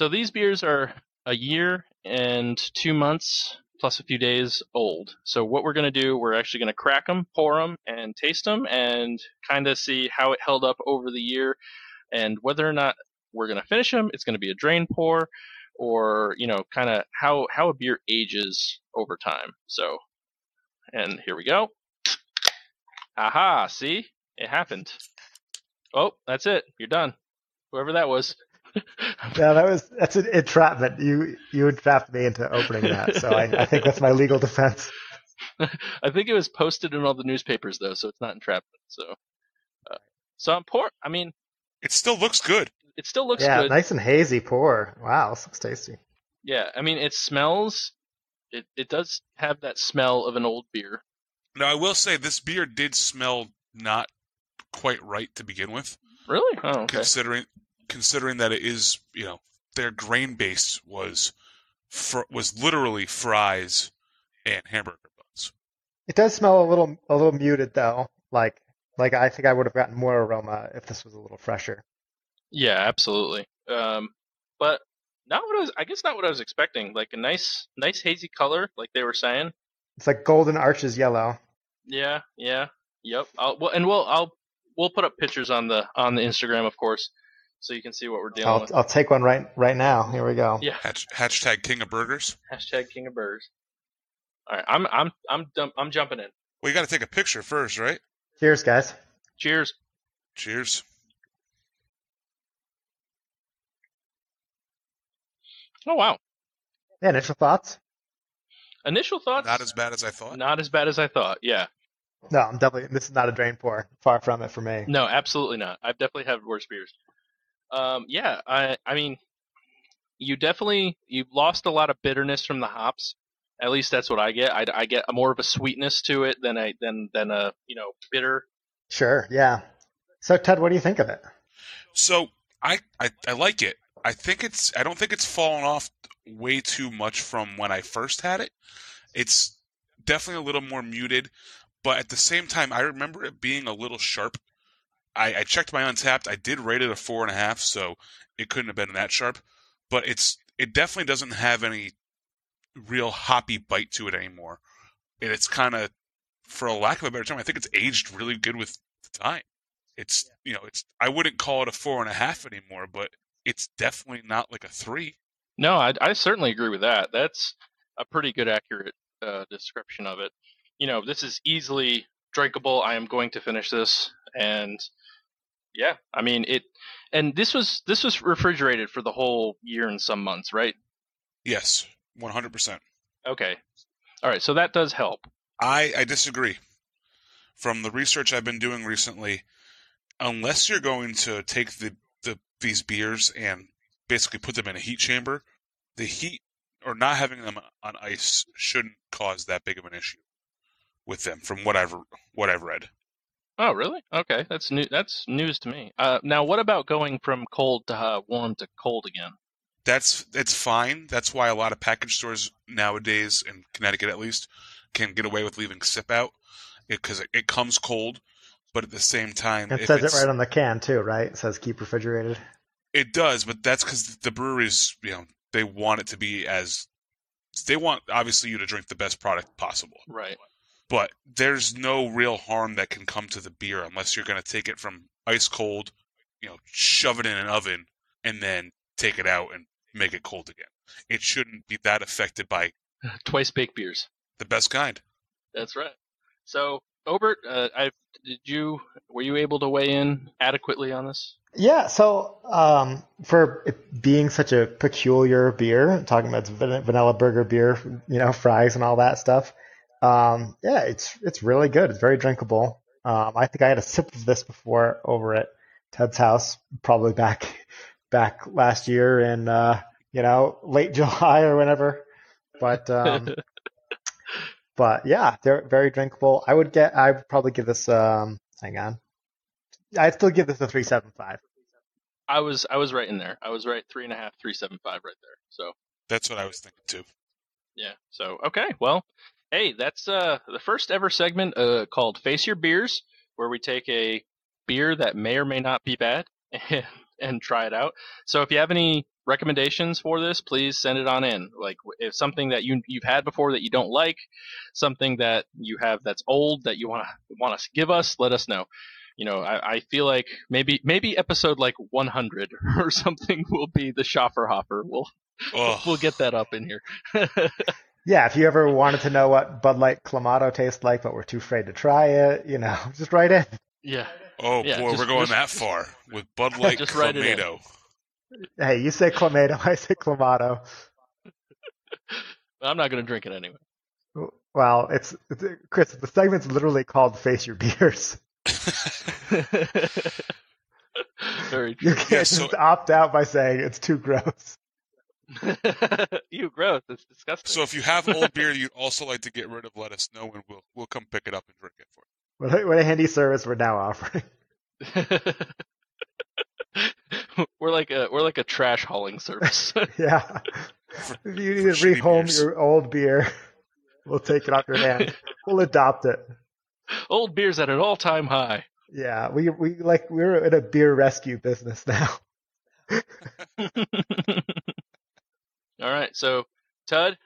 these beers are a year and 2 months plus a few days old. So what we're going to do, we're actually going to crack them, pour them, and taste them and kind of see how it held up over the year and whether or not we're going to finish them. It's going to be a drain pour or, kind of how a beer ages over time. So, and here we go. Aha, see? It happened. Oh, that's it. You're done. Whoever that was. Yeah, that's an entrapment. You entrapped me into opening that, so I think that's my legal defense. I think it was posted in all the newspapers though, so it's not entrapment. So I'm poor. I mean, it still looks good. It still looks good. Yeah, nice and hazy pour. Wow, this looks tasty. Yeah, I mean, it smells. It does have that smell of an old beer. Now, I will say this beer did smell not quite right to begin with. Really? Oh, okay. Considering that it is, their grain base was literally fries and hamburger buns. It does smell a little muted though. Like I think I would have gotten more aroma if this was a little fresher. Yeah, absolutely. But not what I was expecting. Like a nice hazy color, like they were saying. It's like golden arches yellow. Yeah, yep. We'll put up pictures on the Instagram, of course, so you can see what we're dealing with. I'll take one right now. Here we go. Yeah. Hashtag King of Burgers. Hashtag King of Burgers. All right, I'm jumping in. Well, you got to take a picture first, right? Cheers, guys. Cheers. Cheers. Oh wow. Yeah, initial thoughts? Initial thoughts? Not as bad as I thought. Not as bad as I thought. Yeah. No, this is not a drain pour. Far from it for me. No, absolutely not. I've definitely had worse beers. Yeah, I mean, you've lost a lot of bitterness from the hops. At least that's what I get. I get more of a sweetness to it than a bitter. Sure, yeah. So Ted, what do you think of it? So I like it. I don't think it's fallen off way too much from when I first had it. It's definitely a little more muted. But at the same time, I remember it being a little sharp. I checked my Untapped. I did rate it a 4.5, so it couldn't have been that sharp. But it definitely doesn't have any real hoppy bite to it anymore. And it's kind of, for a lack of a better term, I think it's aged really good with the time. It's I wouldn't call it a 4.5 anymore, but it's definitely not like a 3. No, I certainly agree with that. That's a pretty good, accurate description of it. This is easily drinkable. I am going to finish this, and yeah, I mean it. And this was refrigerated for the whole year and some months, right? Yes, 100%. Okay, all right. So that does help. I disagree. From the research I've been doing recently, unless you're going to take these beers and basically put them in a heat chamber, the heat or not having them on ice shouldn't cause that big of an issue with them, from what I've read. Oh, really? Okay, that's new. That's news to me. Now, what about going from cold to warm to cold again? It's fine. That's why a lot of package stores nowadays, in Connecticut at least, can get away with leaving sip out because it comes cold. But at the same time, It says it right on the can too, right? It says keep refrigerated. It does, but that's because the breweries, they want it to be they want obviously you to drink the best product possible. Right. But there's no real harm that can come to the beer unless you're going to take it from ice cold, shove it in an oven, and then take it out and make it cold again. It shouldn't be that affected by twice baked beers. The best kind. That's right. So, Obert, were you able to weigh in adequately on this? Yeah. So, for it being such a peculiar beer, talking about vanilla burger beer, fries and all that stuff. Yeah, it's really good. It's very drinkable. I think I had a sip of this before over at Ted's house, probably back last year in late July or whenever. But yeah, they're very drinkable. I'd probably give this hang on. I'd still give this a 3.75. I was right in there. I was right, 3.5, 3.75 right there. So that's what I was thinking too. Yeah. So okay, well, hey, that's the first ever segment called Face Your Beers, where we take a beer that may or may not be bad and try it out. So if you have any recommendations for this, please send it on in. Like if something that you've had before that you don't like, something that you have that's old that you want to give us, let us know. I feel like maybe episode like 100 or something will be the Schaffer Hopper. We'll get that up in here. Yeah, if you ever wanted to know what Bud Light Clamato tastes like, but we're too afraid to try it, just write in. Yeah. Oh yeah, boy, we're going that far with Bud Light Clamato. Hey, you say Clamato, I say Clamato. I'm not going to drink it anyway. Well, it's Chris. The segment's literally called "Face Your Beers." Very true. You can't just opt out by saying it's too gross. You gross. It's disgusting. So if you have old beer you'd also like to get rid of, let us know and we'll come pick it up and drink it for you. What a handy service we're now offering. We're like a trash hauling service. Yeah. If you need to rehome your old beer, we'll take it off your hand. We'll adopt it. Old beer's at an all-time high. Yeah, we're in a beer rescue business now. All right, so Tud.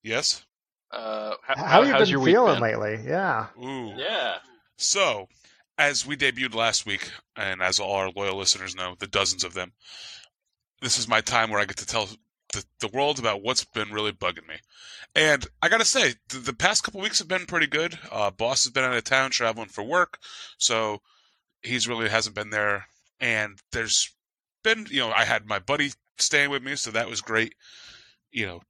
Yes. How have you been feeling lately? Yeah. Ooh. Yeah. So, as we debuted last week, and as all our loyal listeners know, the dozens of them, this is my time where I get to tell the world about what's been really bugging me. And I gotta say, the past couple weeks have been pretty good. Boss has been out of town traveling for work, so he's really hasn't been there. And there's been, I had my buddy staying with me, so that was great. The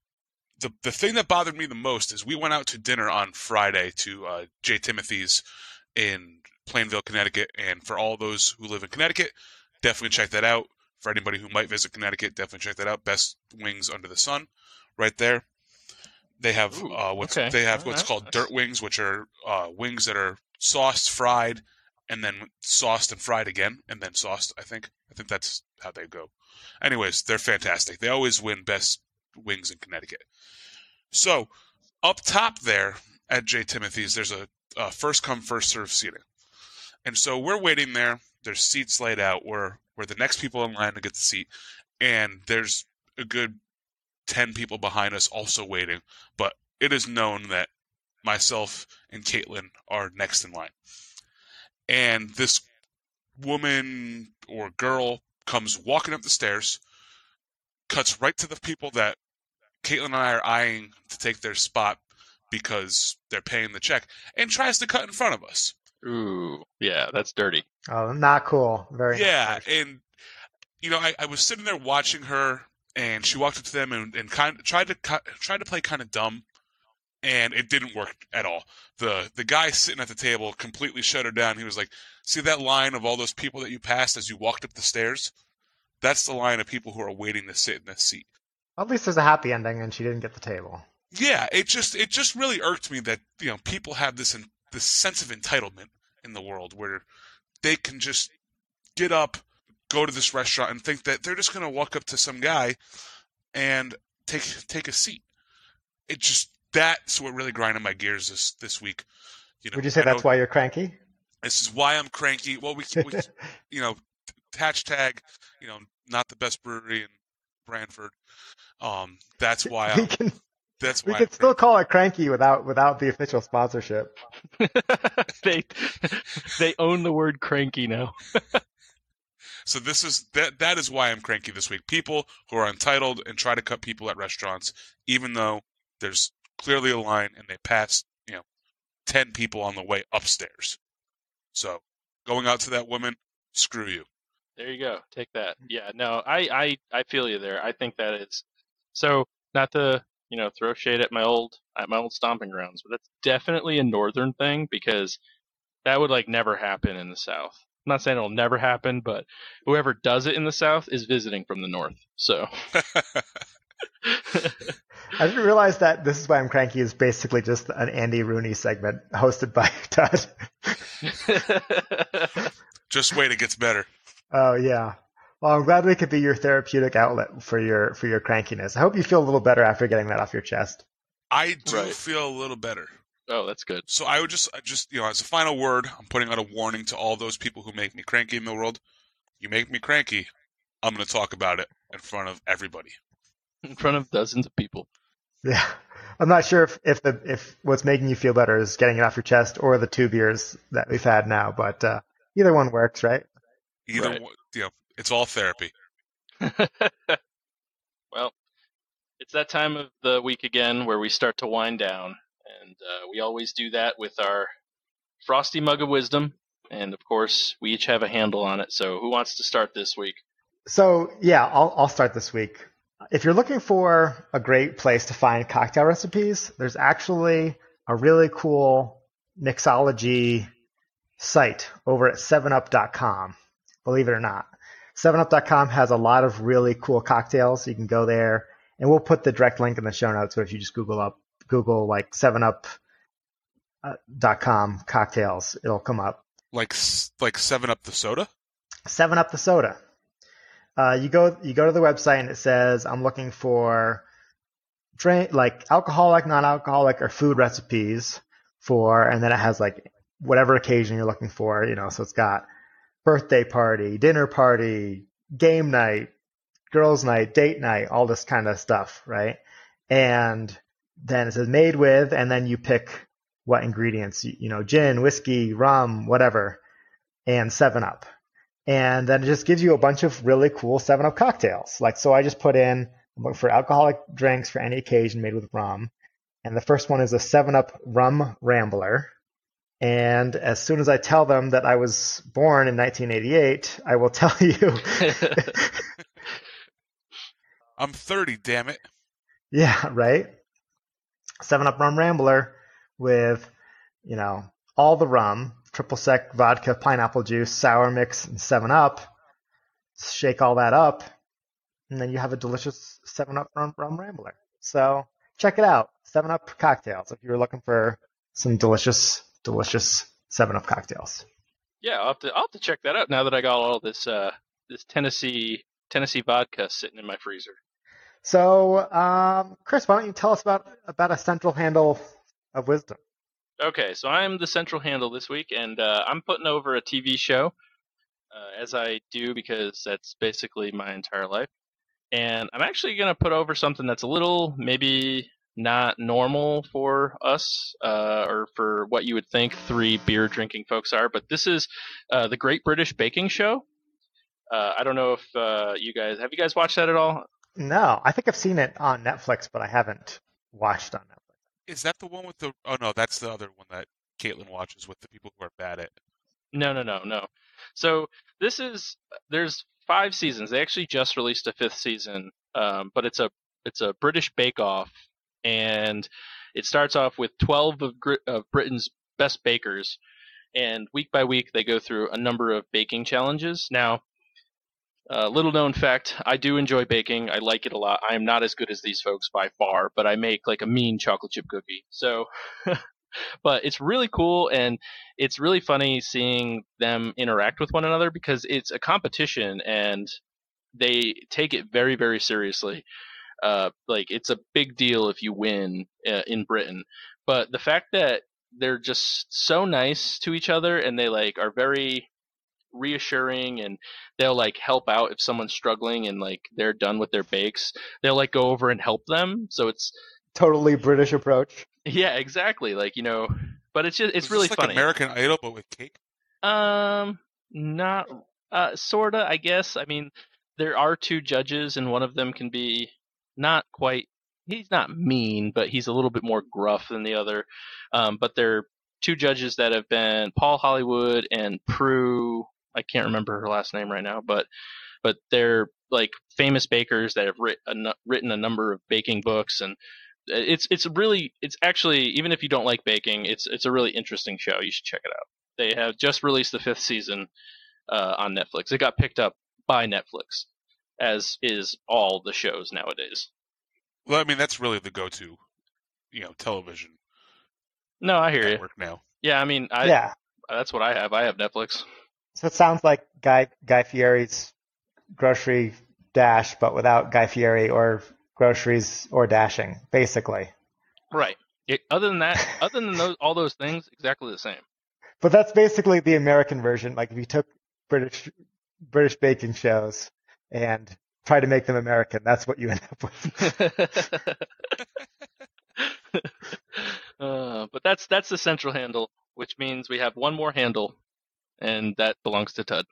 thing that bothered me the most is we went out to dinner on Friday to J. Timothy's in Plainville, Connecticut. And for all those who live in Connecticut, definitely check that out. For anybody who might visit Connecticut, definitely check that out. Best wings under the sun, right there. They have what's called dirt wings, which are wings that are sauced, fried, and then sauced and fried again, and then sauced. I think that's how they go. Anyways, they're fantastic. They always win best wings in Connecticut. So up top there at J. Timothy's, there's a first come first serve seating, and so we're waiting there. There's seats laid out. We're the next people in line to get the seat, and there's a good 10 people behind us also waiting, but it is known that myself and Caitlin are next in line. And this woman or girl comes walking up the stairs, cuts right to the people that Caitlin and I are eyeing to take their spot because they're paying the check, and tries to cut in front of us. Ooh, yeah, that's dirty. Oh, not cool. Very not Yeah, nice. and I was sitting there watching her, and she walked up to them and kind of tried to play kind of dumb, and it didn't work at all. The guy sitting at the table completely shut her down. He was like, "See that line of all those people that you passed as you walked up the stairs? That's the line of people who are waiting to sit in this seat." At least there's a happy ending, and she didn't get the table. Yeah, it just really irked me that people have this sense of entitlement in the world where they can just get up, go to this restaurant, and think that they're just going to walk up to some guy and take a seat. That's what really grinded my gears this week. Would you say that's why you're cranky? This is why I'm cranky. Well, we hashtag, not the best brewery in Brantford. That's why we can that's we why can I'm still cranky. call it cranky without the official sponsorship. they own the word cranky now. So that is why I'm cranky this week. People who are entitled and try to cut people at restaurants, even though there's clearly a line and they pass 10 people on the way upstairs. So going out to that woman, screw you. There you go. Take that. Yeah, no, I feel you there. I think that it's so, not to, throw shade at my old stomping grounds, but that's definitely a northern thing, because that would like never happen in the South. I'm not saying it'll never happen, but whoever does it in the South is visiting from the North. So I didn't realize that This Is Why I'm Cranky is basically just an Andy Rooney segment hosted by Todd. Just wait, it gets better. Oh yeah. Well, I'm glad we could be your therapeutic outlet for your crankiness. I hope you feel a little better after getting that off your chest. I do Right. feel a little better. Oh, that's good. So I would just as a final word, I'm putting out a warning to all those people who make me cranky in the world. You make me cranky, I'm going to talk about it in front of everybody. In front of dozens of people. Yeah. I'm not sure if what's making you feel better is getting it off your chest or the 2 beers that we've had now, but either one works, right? Either Right. one, it's all therapy. Well, it's that time of the week again where we start to wind down, and we always do that with our frosty mug of wisdom, and of course we each have a handle on it. So who wants to start this week? So yeah, I'll start this week. If you're looking for a great place to find cocktail recipes, there's actually a really cool mixology site over at 7up.com. Believe it or not. 7up.com has a lot of really cool cocktails. You can go there, and we'll put the direct link in the show notes. So if you just Google like 7up.com cocktails, it'll come up. Like 7-Up the soda? 7up the soda. You go to the website and it says, I'm looking for drink, like alcoholic, non-alcoholic, or food recipes and then it has like whatever occasion you're looking for, so it's got birthday party, dinner party, game night, girls night, date night, all this kind of stuff, right? And then it says made with, and then you pick what ingredients, gin, whiskey, rum, whatever, and 7-Up. And then it just gives you a bunch of really cool 7-Up cocktails. So I just put in, I'm looking for alcoholic drinks for any occasion made with rum. And the first one is a 7-Up Rum Rambler. And as soon as I tell them that I was born in 1988, I will tell you. I'm 30, damn it. Yeah, right? 7-Up Rum Rambler with, all the rum, triple sec, vodka, pineapple juice, sour mix, and 7-Up. Shake all that up, and then you have a delicious 7-Up Rum Rambler. So check it out, 7-Up cocktails, if you're looking for some delicious 7-Up cocktails. Yeah, I'll have to check that out now that I got all this Tennessee vodka sitting in my freezer. So, Chris, why don't you tell us about a central handle of wisdom? Okay, so I'm the central handle this week, and I'm putting over a TV show, as I do, because that's basically my entire life. And I'm actually going to put over something that's a little maybe not normal for us, or for what you would think three beer drinking folks are. But this is the Great British Baking Show. I don't know if you guys watched that at all? No, I think I've seen it on Netflix, but I haven't watched on Netflix. Is that the one with the? Oh no, that's the other one that Caitlin watches with the people who are bad at. No. So there's 5 seasons. They actually just released a 5th season, but it's a British Bake Off, and it starts off with 12 of Britain's best bakers, and week by week they go through a number of baking challenges. Now, little known fact, I do enjoy baking. I like it a lot. I am not as good as these folks by far, but I make like a mean chocolate chip cookie. So, but it's really cool, and it's really funny seeing them interact with one another because it's a competition and they take it very, very seriously. Like it's a big deal if you win in Britain, but the fact that they're just so nice to each other and they like are very reassuring, and they'll like help out if someone's struggling and like they're done with their bakes, they'll like go over and help them. So it's Totally British approach. yeah, exactly, like, but it's just it's Is really this like funny. American Idol but with cake? Not sorta, I guess. I mean, there are 2 judges and one of them can be not quite, he's not mean, but he's a little bit more gruff than the other. But they're 2 judges that have been Paul Hollywood and Prue. I can't remember her last name right now, but they're like famous bakers that have written a number of baking books, and it's actually, even if you don't like baking, it's a really interesting show. You should check it out. They have just released the 5th season on Netflix. It got picked up by Netflix, as is all the shows nowadays. Well, I mean that's really the go-to, television No, I hear you. network now. Yeah, I mean, Yeah. that's what I have. I have Netflix. So it sounds like Guy Fieri's Grocery Dash, but without Guy Fieri or groceries or dashing, basically. Right. Other than that, other than all those things, exactly the same. But that's basically the American version. Like if you took British baking shows and try to make them American, that's what you end up with. But that's the central handle, which means we have one more handle, and that belongs to Tud.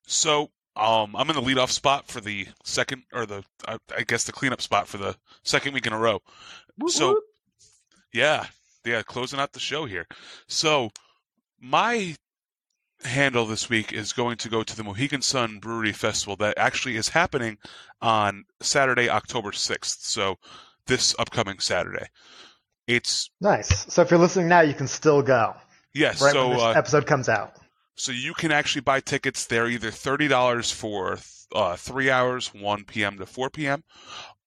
So, I'm in the leadoff spot for the second, or I guess the cleanup spot for the second week in a row. Whoop, So, whoop. yeah, closing out the show here. So, my handle this week is going to go to the Mohegan Sun Brewery Festival that actually is happening on Saturday, October 6th. So, this upcoming Saturday. It's Nice. So if you're listening now, you can still go. yes. Right So when this episode comes out. So you can actually buy tickets. They're either $30 for 3 hours, 1 p.m. to 4 p.m.,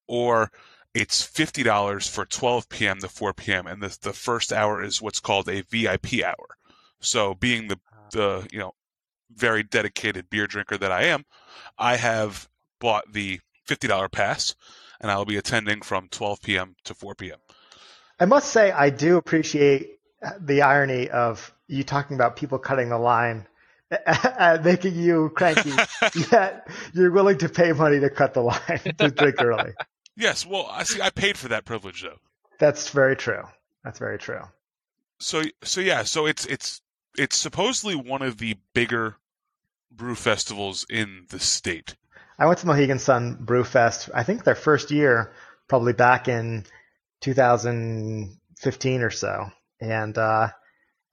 or it's $50 for 12 p.m. to 4 p.m. And the first hour is what's called a VIP hour. So being the very dedicated beer drinker that I am, I have bought the $50 pass, and I'll be attending from 12 p.m. to 4 p.m. I must say, I do appreciate the irony of you talking about people cutting the line, making you cranky, yet you're willing to pay money to cut the line to drink early. Yes, well, I paid for that privilege though. That's very true. That's very true. So it's supposedly one of the bigger brew festivals in the state. I went to Mohegan Sun Brew Fest, I think their first year, probably back in 2015 or so. And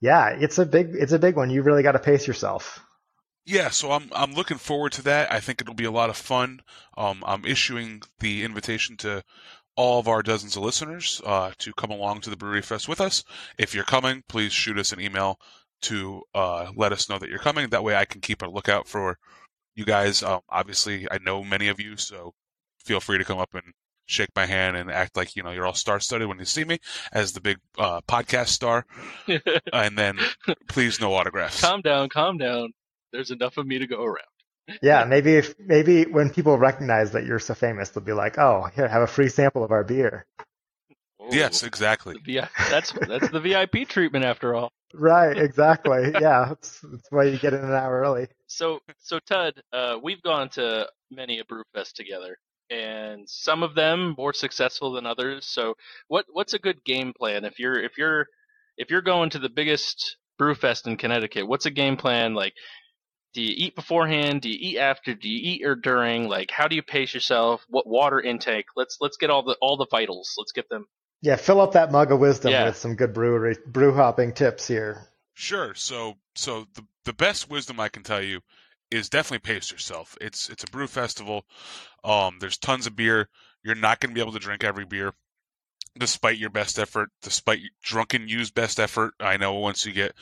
yeah, it's a big one. You really got to pace yourself. Yeah, so I'm looking forward to that. I think it'll be a lot of fun. I'm issuing the invitation to all of our dozens of listeners to come along to the Brewery Fest with us. If you're coming, please shoot us an email to let us know that you're coming. That way I can keep a lookout for you guys. Obviously, I know many of you, so feel free to come up and shake my hand and act like you're all star-studded when you see me as the big podcast star. And then please no autographs. Calm down. There's enough of me to go around. Yeah, maybe when people recognize that you're so famous, they'll be like, "Oh, here, have a free sample of our beer." Oh, Yes, exactly. That's the VIP treatment after all. Right, exactly. Yeah, that's why you get in an hour early. So Tud, we've gone to many a brew fest together. and some of them more successful than others. So what's a good game plan if you're going to the biggest brew fest in Connecticut? What's a game plan like? Do you eat beforehand? Do you eat after? Do you eat or during? Like, how do you pace yourself? What water intake? Let's get all the vitals. Let's get them. Yeah, fill up that mug of wisdom Yeah. with some good brew hopping tips here. Sure. So the best wisdom I can tell you is definitely pace yourself. It's a brew festival. There's tons of beer. You're not going to be able to drink every beer, despite your best effort, despite your drunken use best effort. I know once you get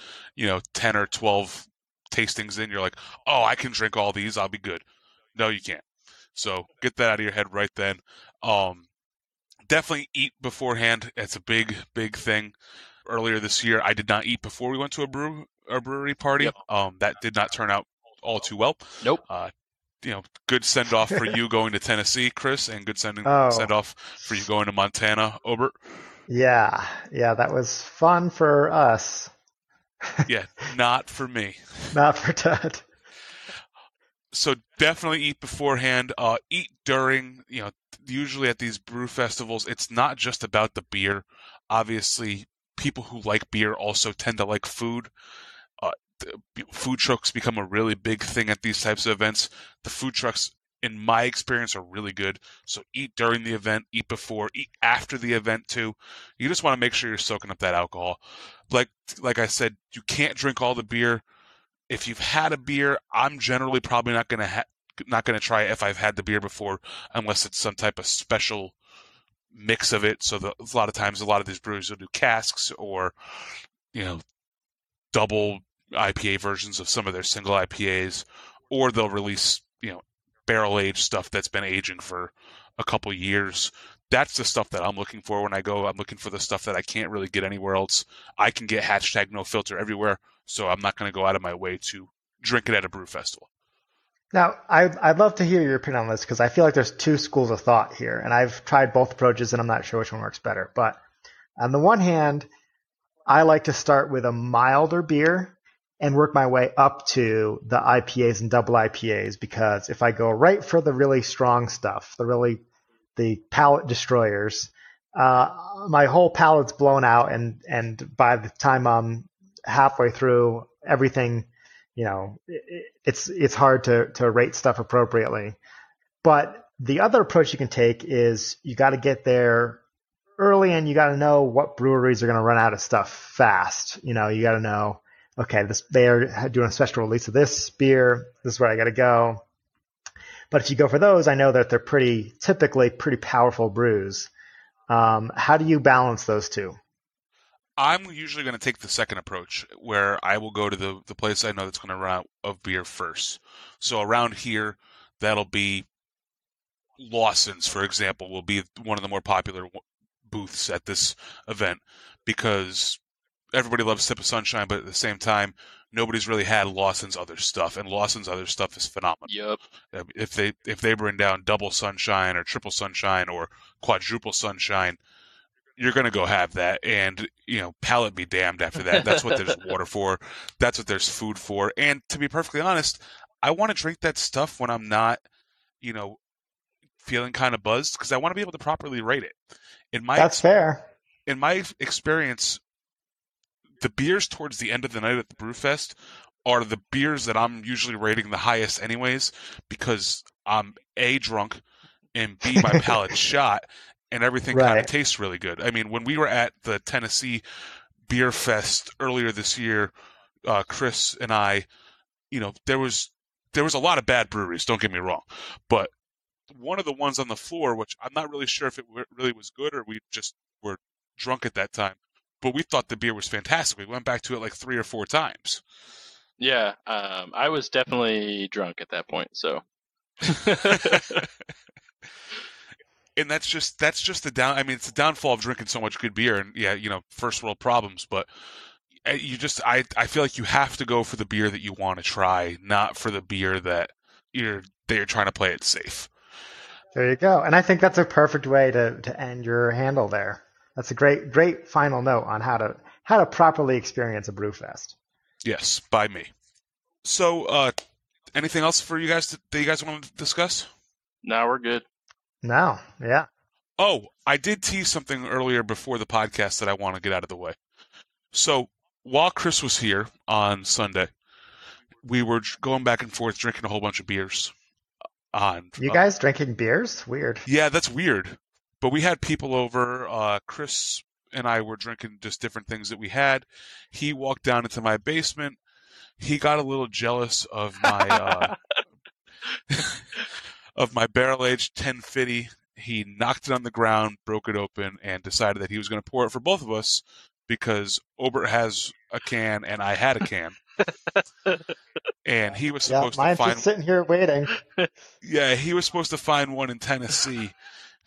10 or 12 tastings in, you're like, oh, I can drink all these. I'll be good. No, you can't. So get that out of your head right then. Definitely eat beforehand. It's a big thing. Earlier this year, I did not eat before we went to a brewery party. Yep. That did not turn out all too well. Nope. Good send off for you going to Tennessee, Chris, and good send off for you going to Montana, Obert. Yeah, that was fun for us. Yeah, not for me. Not for Ted. So definitely eat beforehand. Eat during. Usually at these brew festivals, it's not just about the beer. Obviously, people who like beer also tend to like food. Food trucks become a really big thing at these types of events. The food trucks, in my experience, are really good. So eat during the event, eat before, eat after the event too. You just want to make sure you're soaking up that alcohol. Like I said, you can't drink all the beer. If you've had a beer, I'm generally probably not gonna try it if I've had the beer before, unless it's some type of special mix of it. So a lot of times, a lot of these breweries will do casks or double IPA versions of some of their single IPAs, or they'll release barrel aged stuff that's been aging for a couple years. That's the stuff that I'm looking for when I go. I'm looking for the stuff that I can't really get anywhere else. I can get #NoFilter everywhere, so I'm not going to go out of my way to drink it at a brew festival. Now, I'd love to hear your opinion on this because I feel like there's two schools of thought here, and I've tried both approaches, and I'm not sure which one works better. But on the one hand, I like to start with a milder beer and work my way up to the IPAs and double IPAs, because if I go right for the really strong stuff, the palate destroyers, my whole palate's blown out, and by the time I'm halfway through everything, it's hard to rate stuff appropriately. But the other approach you can take is you got to get there early, and you got to know what breweries are going to run out of stuff fast. You got to know, okay, they are doing a special release of this beer. This is where I got to go. But if you go for those, I know that they're typically pretty powerful brews. How do you balance those two? I'm usually going to take the second approach, where I will go to the place I know that's going to run out of beer first. So around here, that'll be Lawson's, for example, will be one of the more popular booths at this event, because everybody loves Sip of Sunshine, but at the same time, nobody's really had Lawson's other stuff, and Lawson's other stuff is phenomenal. Yep. If they bring down Double Sunshine or Triple Sunshine or Quadruple Sunshine, you're going to go have that, and palate be damned after that. That's what there's water for. That's what there's food for. And to be perfectly honest, I want to drink that stuff when I'm not, feeling kind of buzzed, because I want to be able to properly rate it. That's fair. In my experience, the beers towards the end of the night at the Brewfest are the beers that I'm usually rating the highest anyways, because I'm A, drunk, and B, my palate's shot, and everything kind of tastes really good. I mean, when we were at the Tennessee Beer Fest earlier this year, Chris and I, there was a lot of bad breweries, don't get me wrong, but one of the ones on the floor, which I'm not really sure if it really was good or we just were drunk at that time, but we thought the beer was fantastic. We went back to it like 3 or 4 times. Yeah, I was definitely drunk at that point, so. And that's just the it's the downfall of drinking so much good beer, and first world problems, but I feel like you have to go for the beer that you want to try, not for the beer that you're trying to play it safe. There you go. And I think that's a perfect way to end your handle there. That's a great final note on how to properly experience a brewfest. Yes, by me. So, anything else for you guys that you guys want to discuss? No, we're good. No, yeah. Oh, I did tease something earlier before the podcast that I want to get out of the way. So while Chris was here on Sunday, we were going back and forth drinking a whole bunch of beers. On You guys drinking beers? Weird. Yeah, that's weird. But we had people over. Chris and I were drinking just different things that we had. He walked down into my basement. He got a little jealous of my of my barrel-aged 1050. He knocked it on the ground, broke it open, and decided that he was going to pour it for both of us because Obert has a can and I had a can. And he was Yeah, supposed to mine's find. just sitting here waiting. Yeah, he was supposed to find one in Tennessee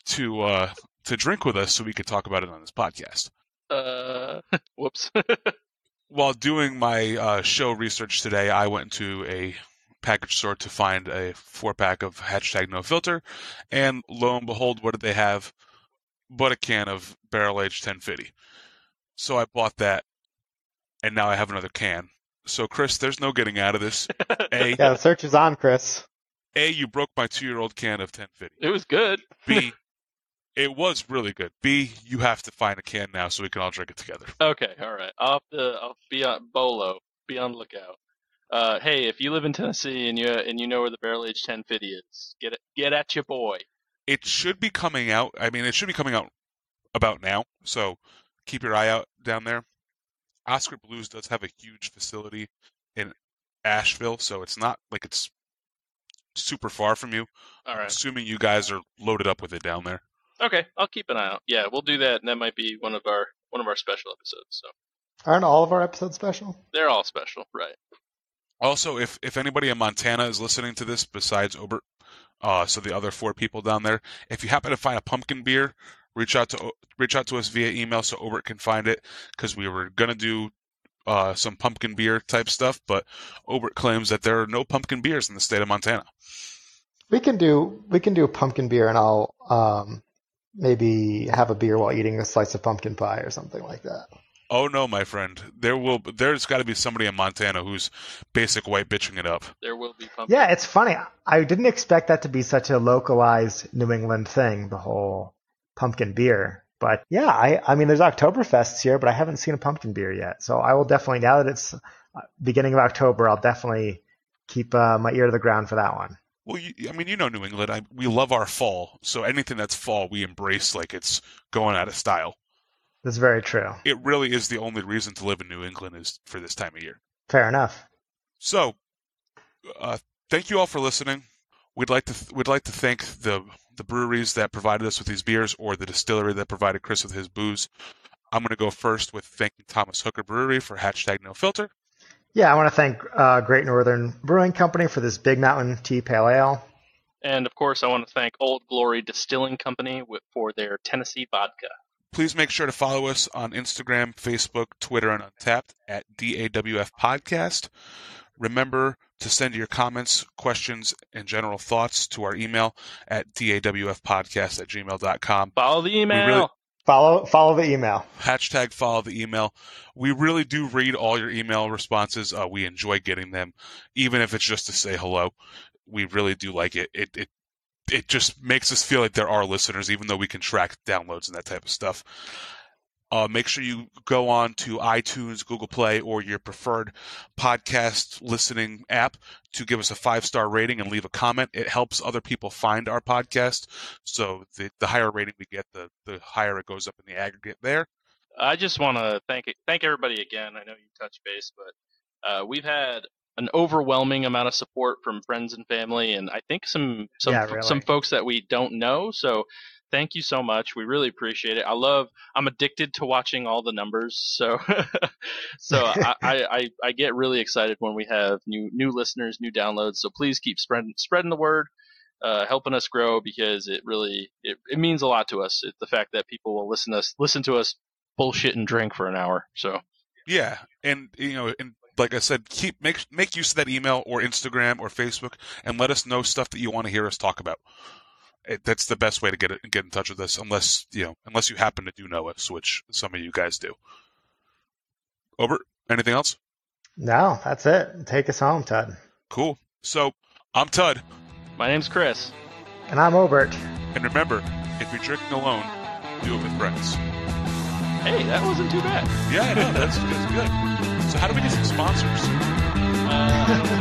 to drink with us so we could talk about it on this podcast. Whoops. While doing my show research today, I went into a package store to find a 4-pack of #NoFilter, and lo and behold, what did they have? But a can of barrel-aged 1050. So I bought that, and now I have another can. So Chris, there's no getting out of this. Yeah, the search is on, Chris. A, you broke my 2-year-old can of 1050. It was good. B, it was really good. B, you have to find a can now so we can all drink it together. Okay, all right. I'll be on Bolo. Be on the lookout. Hey, if you live in Tennessee and you know where the barrel aged 1050 is, get at your boy. It should be coming out. I mean, it should be coming out about now. So keep your eye out down there. Oscar Blues does have a huge facility in Asheville, so it's not like it's super far from you. All I'm right. assuming you guys are loaded up with it down there. Okay, I'll keep an eye out. Yeah, we'll do that, and that might be one of our special episodes. So Aren't all of our episodes special? they're all special, right? Also, if anybody in Montana is listening to this besides Obert, so the other 4 people down there, if you happen to find a pumpkin beer, reach out to us via email so Obert can find it, because we were gonna do some pumpkin beer type stuff, but Obert claims that there are no pumpkin beers in the state of Montana. We can do a pumpkin beer, and I'll maybe have a beer while eating a slice of pumpkin pie or something like that. Oh no, my friend. There's got to be somebody in Montana who's basic white bitching it up. There will be pumpkin. Yeah, it's funny. I didn't expect that to be such a localized New England thing, the whole pumpkin beer. But yeah, I mean, there's Oktoberfests here, but I haven't seen a pumpkin beer yet. So I will definitely, now that it's beginning of October, I'll definitely keep my ear to the ground for that one. Well, I mean, you know New England. We love our fall, so anything that's fall we embrace like it's going out of style. That's very true. It really is the only reason to live in New England is for this time of year. Fair enough. So, thank you all for listening. We'd like to thank the breweries that provided us with these beers, or the distillery that provided Chris with his booze. I'm going to go first with thanking Thomas Hooker Brewery for #NoFilter. Yeah, I want to thank Great Northern Brewing Company for this Big Mountain Tea Pale Ale. And of course, I want to thank Old Glory Distilling Company for their Tennessee vodka. Please make sure to follow us on Instagram, Facebook, Twitter, and Untappd at DAWF Podcast. Remember to send your comments, questions, and general thoughts to our email at dawfpodcast@gmail.com. Follow the email. Follow the email. #follow the email. We really do read all your email responses. We enjoy getting them, even if it's just to say hello. We really do like it. It just makes us feel like there are listeners, even though we can track downloads and that type of stuff. Make sure you go on to iTunes, Google Play, or your preferred podcast listening app to give us a 5-star rating and leave a comment. It helps other people find our podcast. So the higher rating we get, the higher it goes up in the aggregate there. I just want to thank everybody again. I know you touched base, but we've had an overwhelming amount of support from friends and family, and I think some folks that we don't know. So thank you so much. We really appreciate it. I'm addicted to watching all the numbers. So I get really excited when we have new listeners, new downloads. So please keep spreading the word, helping us grow, because it really means a lot to us. The fact that people will listen to us bullshit and drink for an hour. So yeah, and like I said, make use of that email or Instagram or Facebook, and let us know stuff that you want to hear us talk about. That's the best way to get in touch with us, unless you happen to do know us, which some of you guys do. Obert, anything else? No, that's it. Take us home, Tud. Cool. So I'm Tud. My name's Chris. And I'm Obert. And remember, if you're drinking alone, do it with friends. Hey, that wasn't too bad. Yeah, I know. That's good. So how do we get some sponsors? I don't